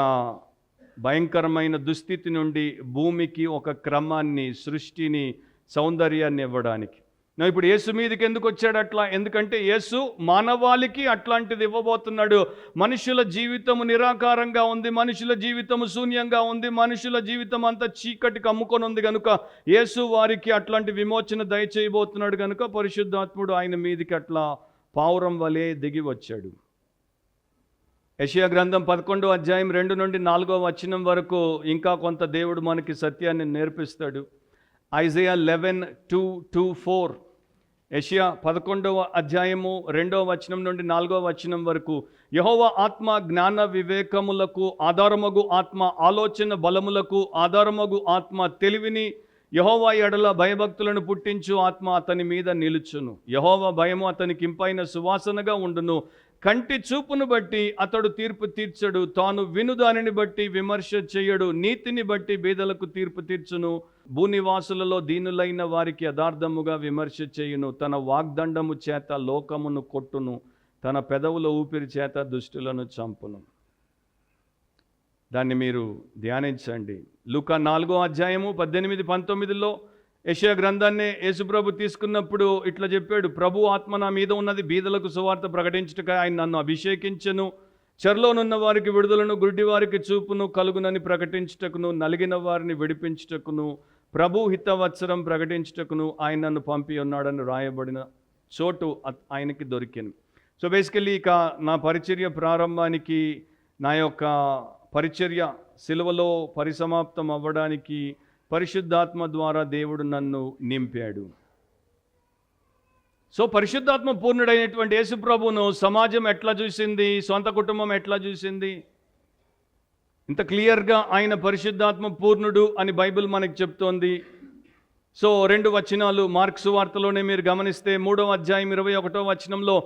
భయంకరమైన దుస్థితి నుండి భూమికి ఒక క్రమాన్ని, సృష్టిని, సౌందర్యాన్ని ఇవ్వడానికి. ఇప్పుడు యేసు మీదకి ఎందుకు వచ్చాడు అట్లా? ఎందుకంటే యేసు మానవాళికి అట్లాంటిది ఇవ్వబోతున్నాడు. మనుషుల జీవితము నిరాకారంగా ఉంది, మనుషుల జీవితము శూన్యంగా ఉంది, మనుషుల జీవితం అంతా చీకటికి అమ్ముకొని ఉంది కనుక యేసు వారికి అట్లాంటి విమోచన దయచేయబోతున్నాడు కనుక పరిశుద్ధాత్ముడు ఆయన మీదకి అట్లా పావురం వలె దిగి వచ్చాడు. యెషయా గ్రంథం 11:2-4 వరకు ఇంకా కొంత దేవుడు మనకి సత్యాన్ని నేర్పిస్తాడు. ఐజయా 11:2-4, యెషయా 11వ అధ్యాయము 2వ వచనం నుండి 4వ వచనం వరకు, యెహోవా ఆత్మ జ్ఞాన వివేకములకు ఆధారమగు ఆత్మ, ఆలోచన బలములకు ఆధారమగు ఆత్మ, తెలివిని యెహోవా ఎడల భయభక్తులను పుట్టించు ఆత్మ అతని మీద నిలుచును. యెహోవా భయము అతనికి ఇంపైన సువాసనగా ఉండును. కంటి చూపును బట్టి అతడు తీర్పు తీర్చడు, తాను విను దానిని బట్టి విమర్శ చేయడు. నీతిని బట్టి బీదలకు తీర్పు తీర్చును, భూనివాసులలో దీనులైన వారికి యథార్థముగా విమర్శ చేయును. తన వాగ్దండము చేత లోకమును కొట్టును, తన పెదవుల ఊపిరి చేత దుష్టులను చంపును. దాన్ని మీరు ధ్యానించండి. లూకా 4వ అధ్యాయము 18-19లో యెషయా గ్రంథాన్ని యేసుప్రభు తీసుకున్నప్పుడు ఇట్లా చెప్పాడు, ప్రభు ఆత్మ నా మీద ఉన్నది, బీదలకు సువార్త ప్రకటించుటకై ఆయన నన్ను అభిషేకించెను, చెరలోనున్న వారికి విడుదలను, గుడ్డి వారికి చూపును కలుగునని ప్రకటించుటకును, నలిగిన వారిని విడిపించుటకును, ప్రభు హితవత్సరం ప్రకటించుటకును ఆయన నన్ను పంపి ఉన్నాడని రాయబడిన చోటు ఆయనకి దొరికింది. సో బేసికల్లీ ఇక నా పరిచర్య ప్రారంభానికి, నా యొక్క పరిచర్య సిలువలో పరిసమాప్తం అవ్వడానికి పరిశుద్ధాత్మ ద్వారా దేవుడు నన్ను నింపాడు. సో పరిశుద్ధాత్మ పూర్ణుడైనటువంటి యేసుప్రభును సమాజం ఎట్లా చూసింది, సొంత కుటుంబం ఎట్లా చూసింది? ఇంత క్లియర్గా ఆయన పరిశుద్ధాత్మ పూర్ణుడు అని బైబిల్ మనకి చెప్తోంది. సో 2 వచనాలు మార్కు సువార్తలోనే మీరు గమనిస్తే 3వ అధ్యాయం 21వ వచనంలో,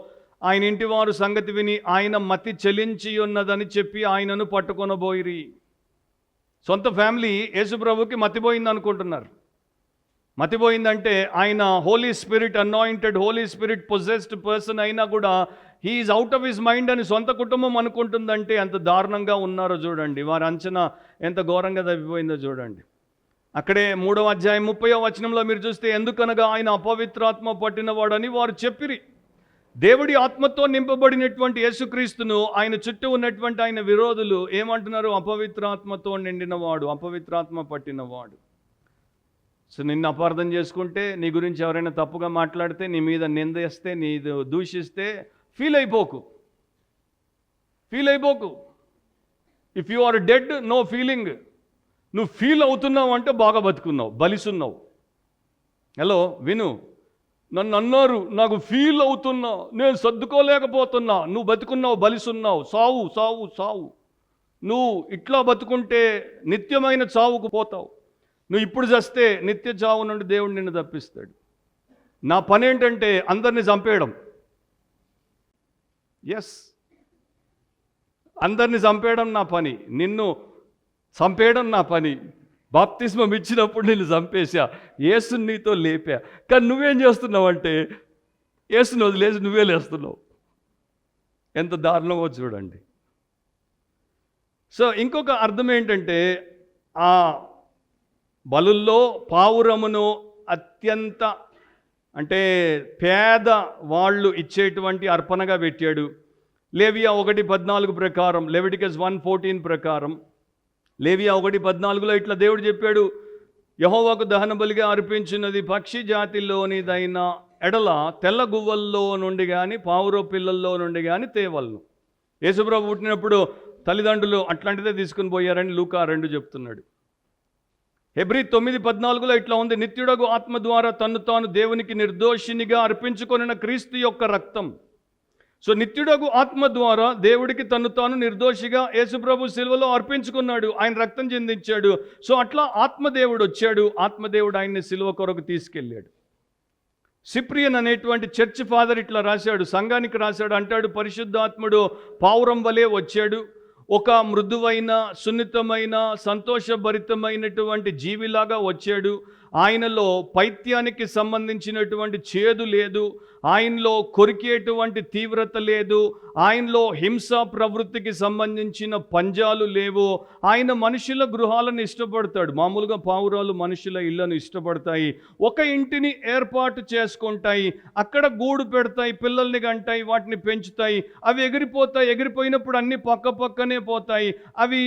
ఆయన ఇంటి వారు సంగతి విని ఆయన మతి చెలించి ఉన్నదని చెప్పి ఆయనను పట్టుకొనబోయిరి. సొంత ఫ్యామిలీ యేసుప్రభుకి మతిపోయింది అనుకుంటున్నారు. మతిపోయిందంటే ఆయన holy spirit anointed, holy spirit possessed person అయినా కూడా he's out of his mind అని సొంత కుటుంబం అనుకుంటుందంటే ఎంత దారుణంగా ఉన్నారో చూడండి. వారి అంచనా ఎంత ఘోరంగా తప్పిపోయిందో చూడండి. అక్కడే 3వ అధ్యాయం 30వ వచనంలో మీరు చూస్తే, ఎందుకనగా ఆయన అపవిత్రాత్మ పట్టినవాడని వారు చెప్పిరి. దేవుడి ఆత్మతో నింపబడినటువంటి యేసుక్రీస్తును ఆయన చుట్టూ ఉన్నటువంటి ఆయన విరోధులు ఏమంటున్నారు? అపవిత్రాత్మతో నిండినవాడు, అపవిత్రాత్మ పట్టినవాడు. సో నిన్ను అపార్థం చేసుకుంటే, నీ గురించి ఎవరైనా తప్పుగా మాట్లాడితే, నీ మీద నిందేస్తే, నీ దూషిస్తే ఫీల్ అయిపోకు. If you are dead, no feeling. నువ్వు ఫీల్ అవుతున్నావు అంటే బాగా బతుకున్నావు, బలిసున్నావు. హలో విను, నన్ను అన్నారు, నాకు ఫీల్ అవుతున్నా, నేను సర్దుకోలేకపోతున్నా. నువ్వు బతుకున్నావు, బలిసున్నావు. సావు సావు సావు. నువ్వు ఇట్లా బతుకుంటే నిత్యమైన చావుకు పోతావు. నువ్వు ఇప్పుడు చస్తే నిత్య చావు నుండి దేవుడు నిన్ను తప్పిస్తాడు. నా పని ఏంటంటే అందరినీ చంపేయడం. ఎస్, అందరినీ చంపేయడం నా పని, నిన్ను చంపేయడం నా పని. బాప్తిస్మం ఇచ్చినప్పుడు నిన్ను చంపేశా, యేసుని నీతో లేపా. కానీ నువ్వేం చేస్తున్నావు అంటే యేసుని వదిలేసి నువ్వే లేస్తున్నావు. ఎంత దారుణమో చూడండి. సో ఇంకొక అర్థం ఏంటంటే, ఆ బలుల్లో పావురమును అత్యంత అంటే పేద వాళ్ళు ఇచ్చేటువంటి అర్పణగా పెట్టాడు. లేవియా 1:14 ప్రకారం, లెవిటికస్ 1:14 ప్రకారం, లేవియా 1:14లో ఇట్లా దేవుడు చెప్పాడు, యెహోవాకు దహన బలిగా అర్పించినది పక్షి జాతిలోనిదైన ఎడల తెల్ల గువ్వల్లో నుండి కానీ పావురో పిల్లల్లో నుండి కానీ తేవలను. యేసుప్రభు పుట్టినప్పుడు తల్లిదండ్రులు అట్లాంటిదే తీసుకుని పోయారని లూకా 2 చెప్తున్నాడు. హెబ్రీ 9:14లో ఇట్లా ఉంది, నిత్యుడగు ఆత్మ ద్వారా తన్ను తాను దేవునికి నిర్దోషినిగా అర్పించుకొనిన క్రీస్తు యొక్క రక్తం. సో నిత్యుడగు ఆత్మ ద్వారా దేవుడికి తన్ను తాను నిర్దోషిగా యేసుప్రభు సిలువలో అర్పించుకున్నాడు, ఆయన రక్తం చెందించాడు. సో అట్లా ఆత్మదేవుడు వచ్చాడు, ఆత్మదేవుడు ఆయన్ని సిలువ కొరకు తీసుకెళ్ళాడు. సిప్రియన్ అనేటువంటి చర్చ్ ఫాదర్ ఇట్లా రాశాడు, సంఘానికి రాశాడు, అంటాడు, పరిశుద్ధాత్ముడు పావురం వలె వచ్చాడు, ఒక మృదువైన, సున్నితమైన, సంతోషభరితమైనటువంటి జీవిలాగా వచ్చాడు. ఆయనలో పైత్యానికి సంబంధించినటువంటి చేదు లేదు, ఆయనలో కొరికేటువంటి తీవ్రత లేదు, ఆయనలో హింసా ప్రవృత్తికి సంబంధించిన పంజాలు లేవు. ఆయన మనుషుల గృహాలను ఇష్టపడతాడు. మామూలుగా పావురాలు మనుషుల ఇళ్లను ఇష్టపడతాయి, ఒక ఇంటిని ఏర్పాటు చేసుకుంటాయి, అక్కడ గూడు పెడతాయి, పిల్లల్ని కంటాయి, వాటిని పెంచుతాయి. అవి ఎగిరిపోతాయి, ఎగిరిపోయినప్పుడు అన్నీ పక్క పక్కనే పోతాయి. అవి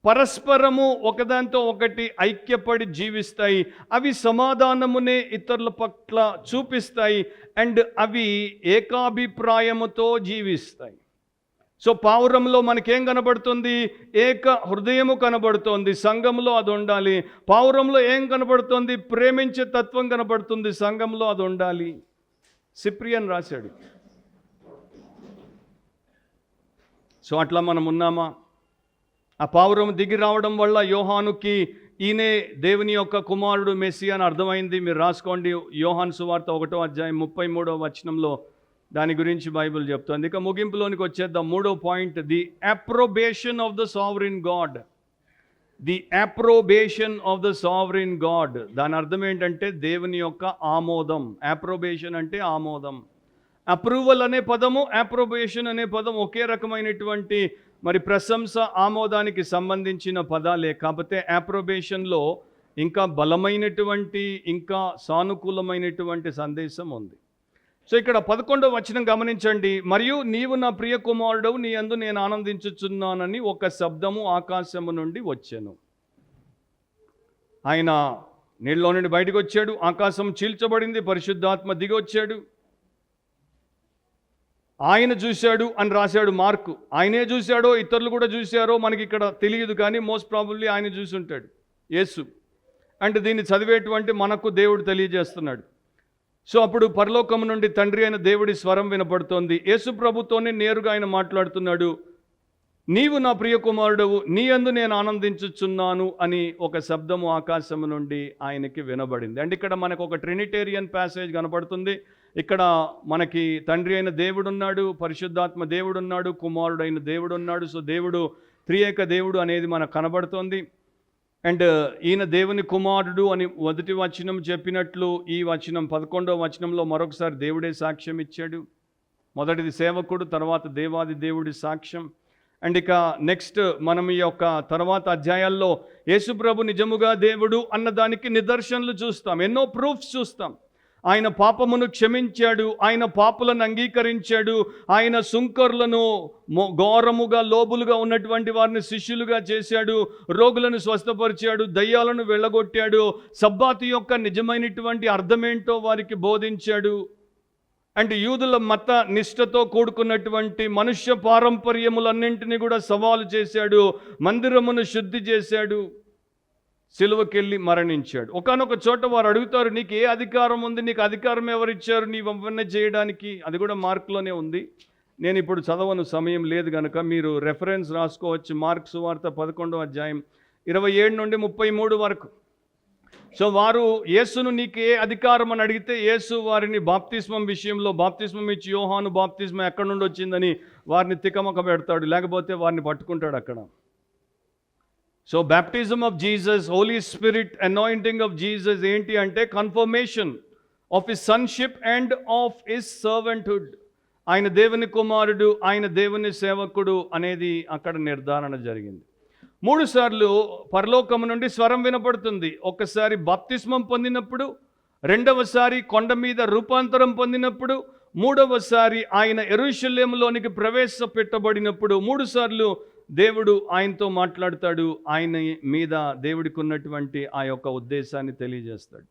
పరస్పరము ఒకదాంతో ఒకటి ఐక్యపడి జీవిస్తాయి. అవి సమాధానమునే ఇతరుల పట్ల చూపిస్తాయి అండ్ అవి ఏకాభిప్రాయముతో జీవిస్తాయి. సో పావురంలో మనకేం కనబడుతుంది? ఏక హృదయము కనబడుతోంది. సంఘంలో అది ఉండాలి. పావురంలో ఏం కనబడుతోంది? ప్రేమించే తత్వం కనబడుతుంది. సంఘంలో అది ఉండాలి. సిప్రియన్ రాశాడు. సో అట్లా మనం ఉన్నామా? ఆ పావురం దిగి రావడం వల్ల యోహానుకి ఈయనే దేవుని యొక్క కుమారుడు మెస్సియా అని అర్థమైంది. మీరు రాసుకోండి. యోహాను సువార్త 1వ అధ్యాయం 33వ వచనంలో దాని గురించి బైబిల్ చెప్తుంది. ఇక ముగింపులోనికి వచ్చేద్దాం. 3వ point, the approbation of the sovereign God. The approbation of the sovereign God. దాని అర్థం ఏంటంటే దేవుని యొక్క ఆమోదం. అప్రోబేషన్ అంటే ఆమోదం. అప్రూవల్ అనే పదము, అప్రోబేషన్ అనే పదం ఒకే రకమైనటువంటి మరి ప్రశంస, ఆమోదానికి సంబంధించిన పదాలే. కాకపోతే అప్రోబేషన్లో ఇంకా బలమైనటువంటి, ఇంకా సానుకూలమైనటువంటి సందేశం ఉంది. సో ఇక్కడ 11వ వచనం గమనించండి. మరియు నీవు నా ప్రియ కుమారుడవు, నీ యందు నేను ఆనందించుచున్నానని ఒక శబ్దము ఆకాశము నుండి వచ్చెను. ఆయన నీళ్ళలో నుండి బయటకు వచ్చాడు. ఆకాశం చీల్చబడింది. పరిశుద్ధాత్మ దిగి వచ్చాడు. ఆయన చూశాడు అని రాశాడు మార్కు. ఆయనే చూశాడో ఇతరులు కూడా చూశారో మనకి ఇక్కడ తెలియదు, కానీ మోస్ట్ ప్రాబబ్లీ ఆయన చూసి ఉంటాడు, యేసు. అంటే దీన్ని చదివేటువంటి మనకు దేవుడు తెలియజేస్తున్నాడు. సో అప్పుడు పరలోకము నుండి తండ్రి అయిన దేవుడి స్వరం వినపడుతోంది. యేసు ప్రభుతోనే నేరుగా ఆయన మాట్లాడుతున్నాడు. నీవు నా ప్రియ కుమారుడవు, నీ యందు నేను ఆనందించుచున్నాను అని ఒక శబ్దము ఆకాశము నుండి ఆయనకి వినబడింది. అంటే ఇక్కడ మనకు ఒక ట్రినిటేరియన్ ప్యాసేజ్ కనపడుతుంది. ఇక్కడ మనకి తండ్రి అయిన దేవుడు ఉన్నాడు, పరిశుద్ధాత్మ దేవుడు ఉన్నాడు, కుమారుడైన దేవుడు ఉన్నాడు. సో దేవుడు త్రియేక దేవుడు అనేది మనకు కనబడుతోంది. అండ్ ఈయన దేవుని కుమారుడు అని మొదటి వచనం చెప్పినట్లు ఈ వచనం 11వ వచనంలో మరొకసారి దేవుడే సాక్ష్యం ఇచ్చాడు. మొదటిది సేవకుడు, తర్వాత దేవాది దేవుడి సాక్ష్యం. అండ్ ఇక నెక్స్ట్ మనం ఈ యొక్క తర్వాత అధ్యాయాల్లో యేసుప్రభు నిజముగా దేవుడు అన్నదానికి నిదర్శనలు చూస్తాం, ఎన్నో ప్రూఫ్స్ చూస్తాం. ఆయన పాపమును క్షమించాడు, ఆయన పాపులను అంగీకరించాడు, ఆయన సుంకరులను, ఘోరముగా లోబులుగా ఉన్నటువంటి వారిని శిష్యులుగా చేశాడు, రోగులను స్వస్థపరిచాడు, దయ్యాలను వెళ్ళగొట్టాడు, సబ్బాతు యొక్క నిజమైనటువంటి అర్థమేంటో వారికి బోధించాడు. అంటే యూదుల మత నిష్ఠతో కూడుకున్నటువంటి మనుష్య పారంపర్యములన్నింటినీ కూడా సవాలు చేశాడు, మందిరమును శుద్ధి చేశాడు, సిలువకెళ్ళి మరణించాడు. ఒకానొక చోట వారు అడుగుతారు, నీకు ఏ అధికారం ఉంది, నీకు అధికారం ఎవరిచ్చారు నీవు అవన్నీ చేయడానికి? అది కూడా మార్కులోనే ఉంది. నేను ఇప్పుడు చదవను, సమయం లేదు కనుక మీరు రెఫరెన్స్ రాసుకోవచ్చు. మార్కు సువార్త 11వ అధ్యాయం 27 నుండి 33 వరకు. సో వారు యేసును నీకు ఏ అధికారం అని అడిగితే యేసు వారిని బాప్తిస్మం విషయంలో, బాప్తిస్మం ఇచ్చి యోహాను బాప్తిస్మం ఎక్కడి నుండి వచ్చిందని వారిని తికమక పెడతాడు, లేకపోతే వారిని పట్టుకుంటాడు అక్కడ. So baptism of Jesus, Holy Spirit anointing of Jesus ఏంటి అంటే confirmation of his sonship and of his servanthood. ఆయన దేవుని కుమారుడు, ఆయన దేవుని సేవకుడు అనేది అక్కడ నిర్ధారణ జరిగింది. 3 సార్లు పరలోకము నుండి స్వరం వినపడుతుంది. ఒకసారి బాప్తిస్మం పొందినప్పుడు, రెండవసారి కొండ మీద రూపాంతరం పొందినప్పుడు, మూడవసారి ఆయన యెరూషలేములోనికి ప్రవేశపెట్టబడినప్పుడు 3 సార్లు దేవుడు ఆయనతో మాట్లాడతాడు. ఆయన మీద దేవుడికి ఉన్నటువంటి ఆ యొక్క ఉద్దేశాన్ని తెలియజేస్తాడు.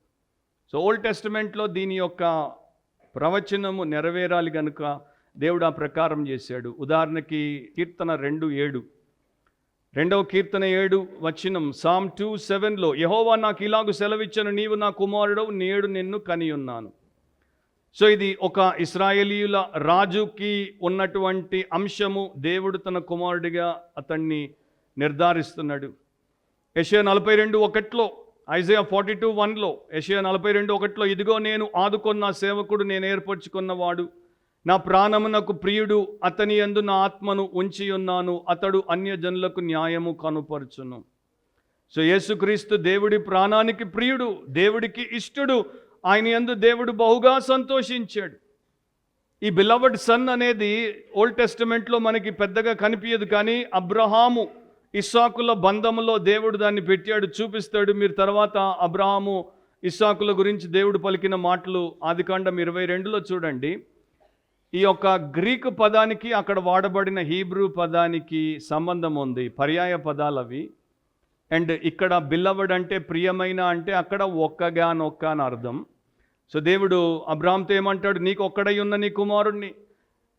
సో ఓల్డ్ టెస్టమెంట్లో దీని యొక్క ప్రవచనము నెరవేరాలి కనుక దేవుడు ఆ ప్రకారం చేశాడు. ఉదాహరణకి కీర్తన 2:7, 2వ కీర్తన 7 వచనం, సామ్ 2:7లో యెహోవా నాకు ఇలాగు సెలవిచ్చను, నీవు నా కుమారుడవు, నేడు నిన్ను కనియున్నాను. సో ఇది ఒక ఇశ్రాయేలీయుల రాజుకి ఉన్నటువంటి అంశము. దేవుడు తన కుమారుడిగా అతన్ని నిర్ధారిస్తున్నాడు. యెషయా 42:1లో, ఐజయా 42:1లో, యెషయా 42:1లో, ఇదిగో నేను ఆదుకొన్న సేవకుడు, నేను ఏర్పరచుకున్నవాడు, నా ప్రాణమునకు ప్రియుడు, అతని యందు నా ఆత్మను ఉంచి ఉన్నాను, అతడు అన్యజనులకు న్యాయము కనుపరచును. సో యేసుక్రీస్తు దేవుడి ప్రాణానికి ప్రియుడు, దేవుడికి ఇష్టడు. ఆయన యందు దేవుడు బహుగా సంతోషించాడు. ఈ బిలవర్డ్ సన్ అనేది ఓల్డ్ టెస్టమెంట్లో మనకి పెద్దగా కనిపించదు, కానీ అబ్రహాము ఇస్సాకుల బంధములో దేవుడు దాన్ని పెట్టాడు, చూపిస్తాడు. మీరు తర్వాత అబ్రహాము ఇస్సాకుల గురించి దేవుడు పలికిన మాటలు ఆదికాండం 22లో చూడండి. ఈ యొక్క గ్రీకు పదానికి అక్కడ వాడబడిన హీబ్రూ పదానికి సంబంధం ఉంది, పర్యాయ పదాలు అవి. అండ్ ఇక్కడ బిల్లవడ్ అంటే ప్రియమైన, అంటే అక్కడ ఒక్కగానొక్క అని అర్థం. సో దేవుడు అబ్రాహాంతో ఏమంటాడు, నీకు ఒక్కడై ఉన్న నీ కుమారుణ్ణి,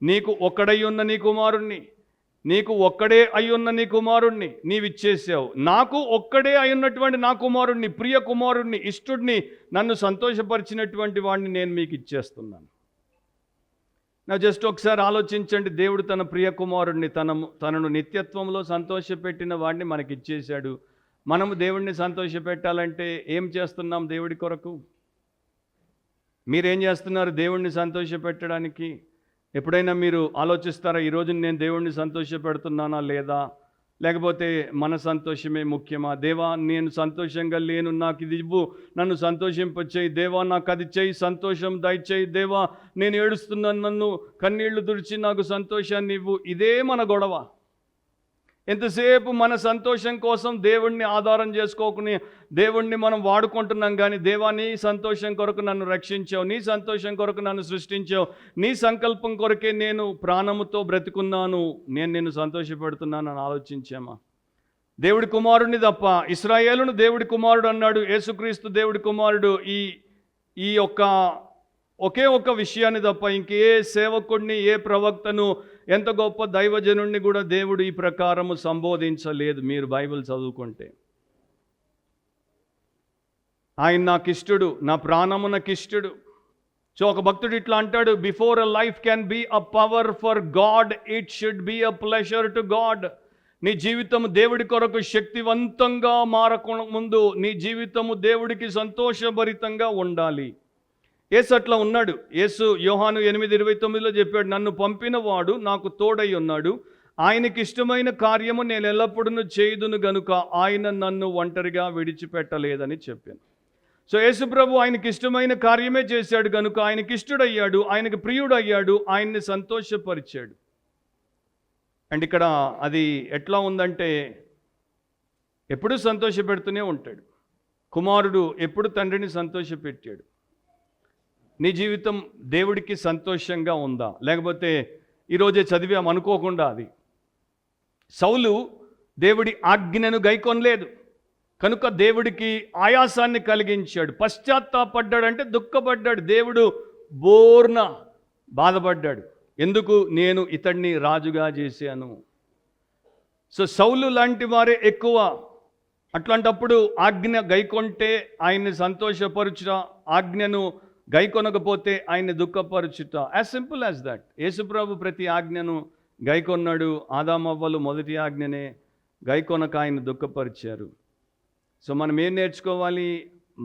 నీకు ఒక్కడై ఉన్న నీ కుమారుణ్ణి నీకు ఒక్కడే అయ్యున్న నీ కుమారుణ్ణి నీవిచ్చేసావు. నాకు ఒక్కడే అయ్యున్నటువంటి నా కుమారుణ్ణి, ప్రియ కుమారుణ్ణి, ఇష్టుడిని, నన్ను సంతోషపరిచినటువంటి వాడిని నేను మీకు ఇచ్చేస్తున్నాను. నా జస్ట్ ఒకసారి ఆలోచించండి. దేవుడు తన ప్రియ కుమారుణ్ణి, తనను నిత్యత్వంలో సంతోషపెట్టిన వాడిని మనకిచ్చేశాడు. మనము దేవుడిని సంతోషపెట్టాలంటే ఏం చేస్తున్నాం దేవుడి కొరకు? మీరేం చేస్తున్నారు దేవుణ్ణి సంతోషపెట్టడానికి? ఎప్పుడైనా మీరు ఆలోచిస్తారా, ఈరోజు నేను దేవుణ్ణి సంతోషపెడుతున్నానా లేదా? లేకపోతే మన సంతోషమే ముఖ్యమా? దేవా నేను సంతోషంగా లేను, నాకు ఇది ఇవ్వు, నన్ను సంతోషింపచేయి. దేవా నాకు అది చేయి, సంతోషం దయచేయి. దేవా నేను ఏడుస్తున్నాను, నన్ను కన్నీళ్లు తుడిచి నాకు సంతోషాన్ని ఇవ్వు. ఇదే మన గొడవ. ఎంతసేపు మన సంతోషం కోసం దేవుణ్ణి ఆధారం చేసుకోకుని దేవుణ్ణి మనం వాడుకుంటున్నాం. కానీ దేవా నీ సంతోషం కొరకు నన్ను రక్షించావు, నీ సంతోషం కొరకు నన్ను సృష్టించావు, నీ సంకల్పం కొరకే నేను ప్రాణముతో బ్రతుకున్నాను, నేను నిన్ను సంతోషపెడుతున్నాను అని ఆలోచించామా? దేవుడి కుమారుడిని తప్ప, ఇశ్రాయేలును దేవుడి కుమారుడు అన్నాడు, యేసుక్రీస్తు దేవుడి కుమారుడు. ఈ ఒకే ఒక్క విషయాన్ని తప్ప ఇంకే సేవకుడిని, ఏ ప్రవక్తను, ఎంత గొప్ప దైవజనుడిని కూడా దేవుడు ఈ ప్రకారము సంబోధించలేదు. మీరు బైబిల్ చదువుకుంటే, ఆయన నాకిష్టుడు, నా ప్రాణము నాకిష్టుడు. సో ఒక భక్తుడు ఇట్లా అంటాడు, before a life can be a power for God, it should be a pleasure to God. నీ జీవితము దేవుడి కొరకు శక్తివంతంగా మారక ముందు నీ జీవితము దేవుడికి సంతోషభరితంగా ఉండాలి. యేసు అట్లా ఉన్నాడు. యేసు యోహాను 8:29 చెప్పాడు, నన్ను పంపిన వాడు నాకు తోడై ఉన్నాడు, ఆయనకి ఇష్టమైన కార్యము నేను ఎల్లప్పుడూ చేయుదును గనుక ఆయన నన్ను ఒంటరిగా విడిచిపెట్టలేదని చెప్పాను. సో యేసు ప్రభు ఆయనకి ఇష్టమైన కార్యమే చేశాడు కనుక ఆయనకి ఇష్టడయ్యాడు, ఆయనకి ప్రియుడు అయ్యాడు, ఆయన్ని సంతోషపరిచాడు. అండ్ ఇక్కడ అది ఎట్లా ఉందంటే ఎప్పుడూ సంతోషపెడుతూనే ఉంటాడు. కుమారుడు ఎప్పుడు తండ్రిని సంతోషపెట్టాడు. నీ జీవితం దేవుడికి సంతోషంగా ఉందా? లేకపోతే ఈరోజే చదివాం అనుకోకుండా అది. సౌలు దేవుడి ఆజ్ఞను గైకొనలేదు కనుక దేవుడికి ఆయాసాన్ని కలిగించాడు. పశ్చాత్తాపడ్డాడంటే దుఃఖపడ్డాడు. దేవుడు బోర్న బాధపడ్డాడు. ఎందుకు? నేను ఇతడిని రాజుగా చేశాను. సో సౌలు లాంటి వారే ఎక్కువ. అట్లాంటప్పుడు ఆజ్ఞ గైకొంటే ఆయన్ని సంతోషపరచుట, ఆజ్ఞను గైకొనకపోతే ఆయన్ని దుఃఖపరచుట. As simple as that. యేసుప్రభు ప్రతి ఆజ్ఞను గైకొన్నాడు. ఆదామవ్వలు మొదటి ఆజ్ఞనే గైకొనక ఆయన దుఃఖపరిచారు. సో మనం ఏం నేర్చుకోవాలి?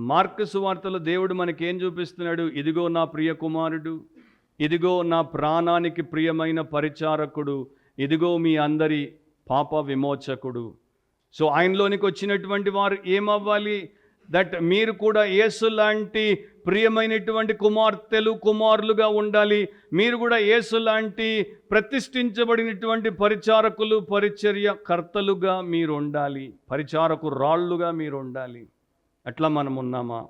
మార్కు సువార్తలో దేవుడు మనకేం చూపిస్తున్నాడు? ఇదిగో నా ప్రియ కుమారుడు, ఇదిగో నా ప్రాణానికి ప్రియమైన పరిచారకుడు, ఇదిగో మీ అందరి పాప విమోచకుడు. సో ఆయనలోనికి వచ్చినటువంటి వారు ఏమవ్వాలి? దట్ మీరు కూడా యేసు లాంటి ప్రియమైనటువంటి కుమార్తెలు, కుమారులుగా ఉండాలి. మీరు కూడా యేసు లాంటి ప్రతిష్ఠించబడినటువంటి పరిచారకులు, పరిచర్య కర్తలుగా మీరు ఉండాలి, పరిచారకు రాళ్ళుగా మీరు ఉండాలి. అట్లా మనం ఉన్నామా?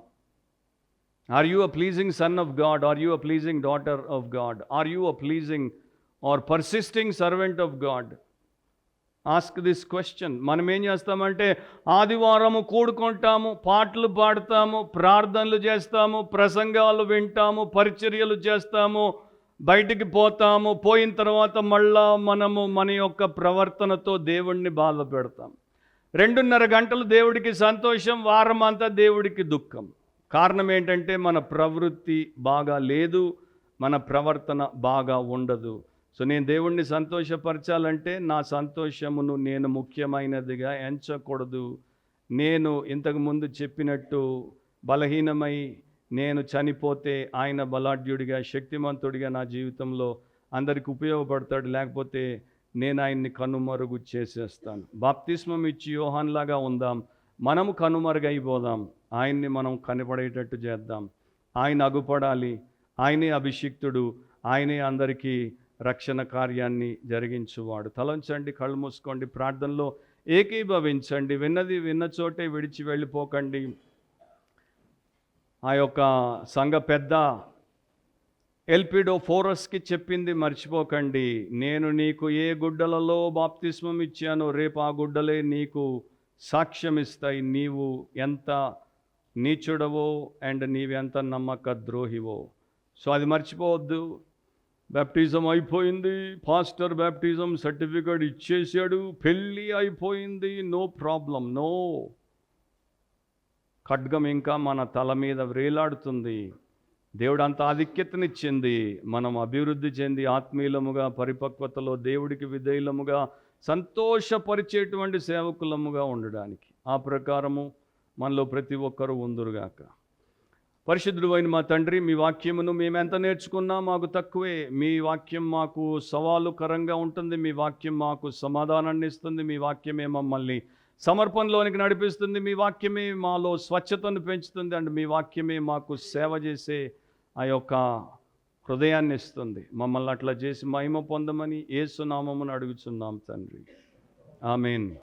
Are you a pleasing son of God? Are you a pleasing daughter of God? Are you a pleasing or persisting servant of God? Ask this question. మనం ఏం చేస్తామంటే ఆదివారము కూడుకుంటాము, పాటలు పాడతాము, ప్రార్థనలు చేస్తాము, ప్రసంగాలు వింటాము, పరిచర్యలు చేస్తాము, బయటికి పోతాము. పోయిన తర్వాత మళ్ళా మనము మన యొక్క ప్రవర్తనతో దేవుణ్ణి బాధ పెడతాం. 2.5 గంటలు దేవుడికి సంతోషం, వారం అంతా దేవుడికి దుఃఖం. కారణం ఏంటంటే మన ప్రవృత్తి బాగా లేదు, మన ప్రవర్తన బాగా ఉండదు. సో నేను దేవుణ్ణి సంతోషపరచాలంటే నా సంతోషమును నేను ముఖ్యమైనదిగా ఎంచకూడదు. నేను ఇంతకుముందు చెప్పినట్టు బలహీనమై నేను చనిపోతే ఆయన బలాఢ్యుడిగా, శక్తిమంతుడిగా నా జీవితంలో అందరికి ఉపయోగపడతాడు. లేకపోతే నేను ఆయన్ని కనుమరుగు చేసేస్తాను. బాప్తిస్మం ఇచ్చి యోహాన్లాగా ఉందాం, మనము కనుమరుగైపోదాం, ఆయన్ని మనం కనపడేటట్టు చేద్దాం. ఆయన అగుపడాలి, ఆయనే అభిషిక్తుడు, ఆయనే అందరికీ రక్షణ కార్యాన్ని జరిగించువాడు. తలంచండి, కళ్ళు మూసుకోండి, ప్రార్థనలో ఏకీభవించండి. విన్నది విన్న చోటే విడిచి వెళ్ళిపోకండి. ఆ యొక్క సంఘ పెద్ద ఎల్పిడో ఫోరస్కి చెప్పింది మర్చిపోకండి. నేను నీకు ఏ గుడ్డలలో బాప్తిస్మం ఇచ్చానో రేపు ఆ గుడ్డలే నీకు సాక్ష్యం ఇస్తాయి. నీవు ఎంత నీచుడవో అండ్ నీవెంత నమ్మక ద్రోహివో. సో అది మర్చిపోవద్దు. బ్యాప్టిజం అయిపోయింది, పాస్టర్ బ్యాప్టిజం సర్టిఫికేట్ ఇచ్చేసాడు, పెళ్ళి అయిపోయింది, నో ప్రాబ్లం. నో, ఖడ్గం ఇంకా మన తల మీద వ్రేలాడుతుంది. దేవుడు అంత ఆధిక్యతనిచ్చింది మనం అభివృద్ధి చెంది ఆత్మీయులముగా, పరిపక్వతలో, దేవుడికి విధేయులముగా, సంతోషపరిచేటువంటి సేవకులముగా ఉండడానికి. ఆ ప్రకారము మనలో ప్రతి ఒక్కరూ ఉందురుగాక. పరిశుద్ధుడు అయిన మా తండ్రి, మీ వాక్యమును మేము ఎంత నేర్చుకున్నా మాకు తక్కువే. మీ వాక్యం మాకు సవాలుకరంగా ఉంటుంది, మీ వాక్యం మాకు సమాధానాన్ని ఇస్తుంది, మీ వాక్యమే మమ్మల్ని సమర్పణలోనికి నడిపిస్తుంది, మీ వాక్యమే మాలో స్వచ్ఛతను పెంచుతుంది, అండ్ మీ వాక్యమే మాకు సేవ చేసే ఆ యొక్క హృదయాన్ని ఇస్తుంది. మమ్మల్ని అట్లా చేసి మహిమ పొందమని యేసు నామమున అడుగుచున్నాం తండ్రి. ఆమేన్.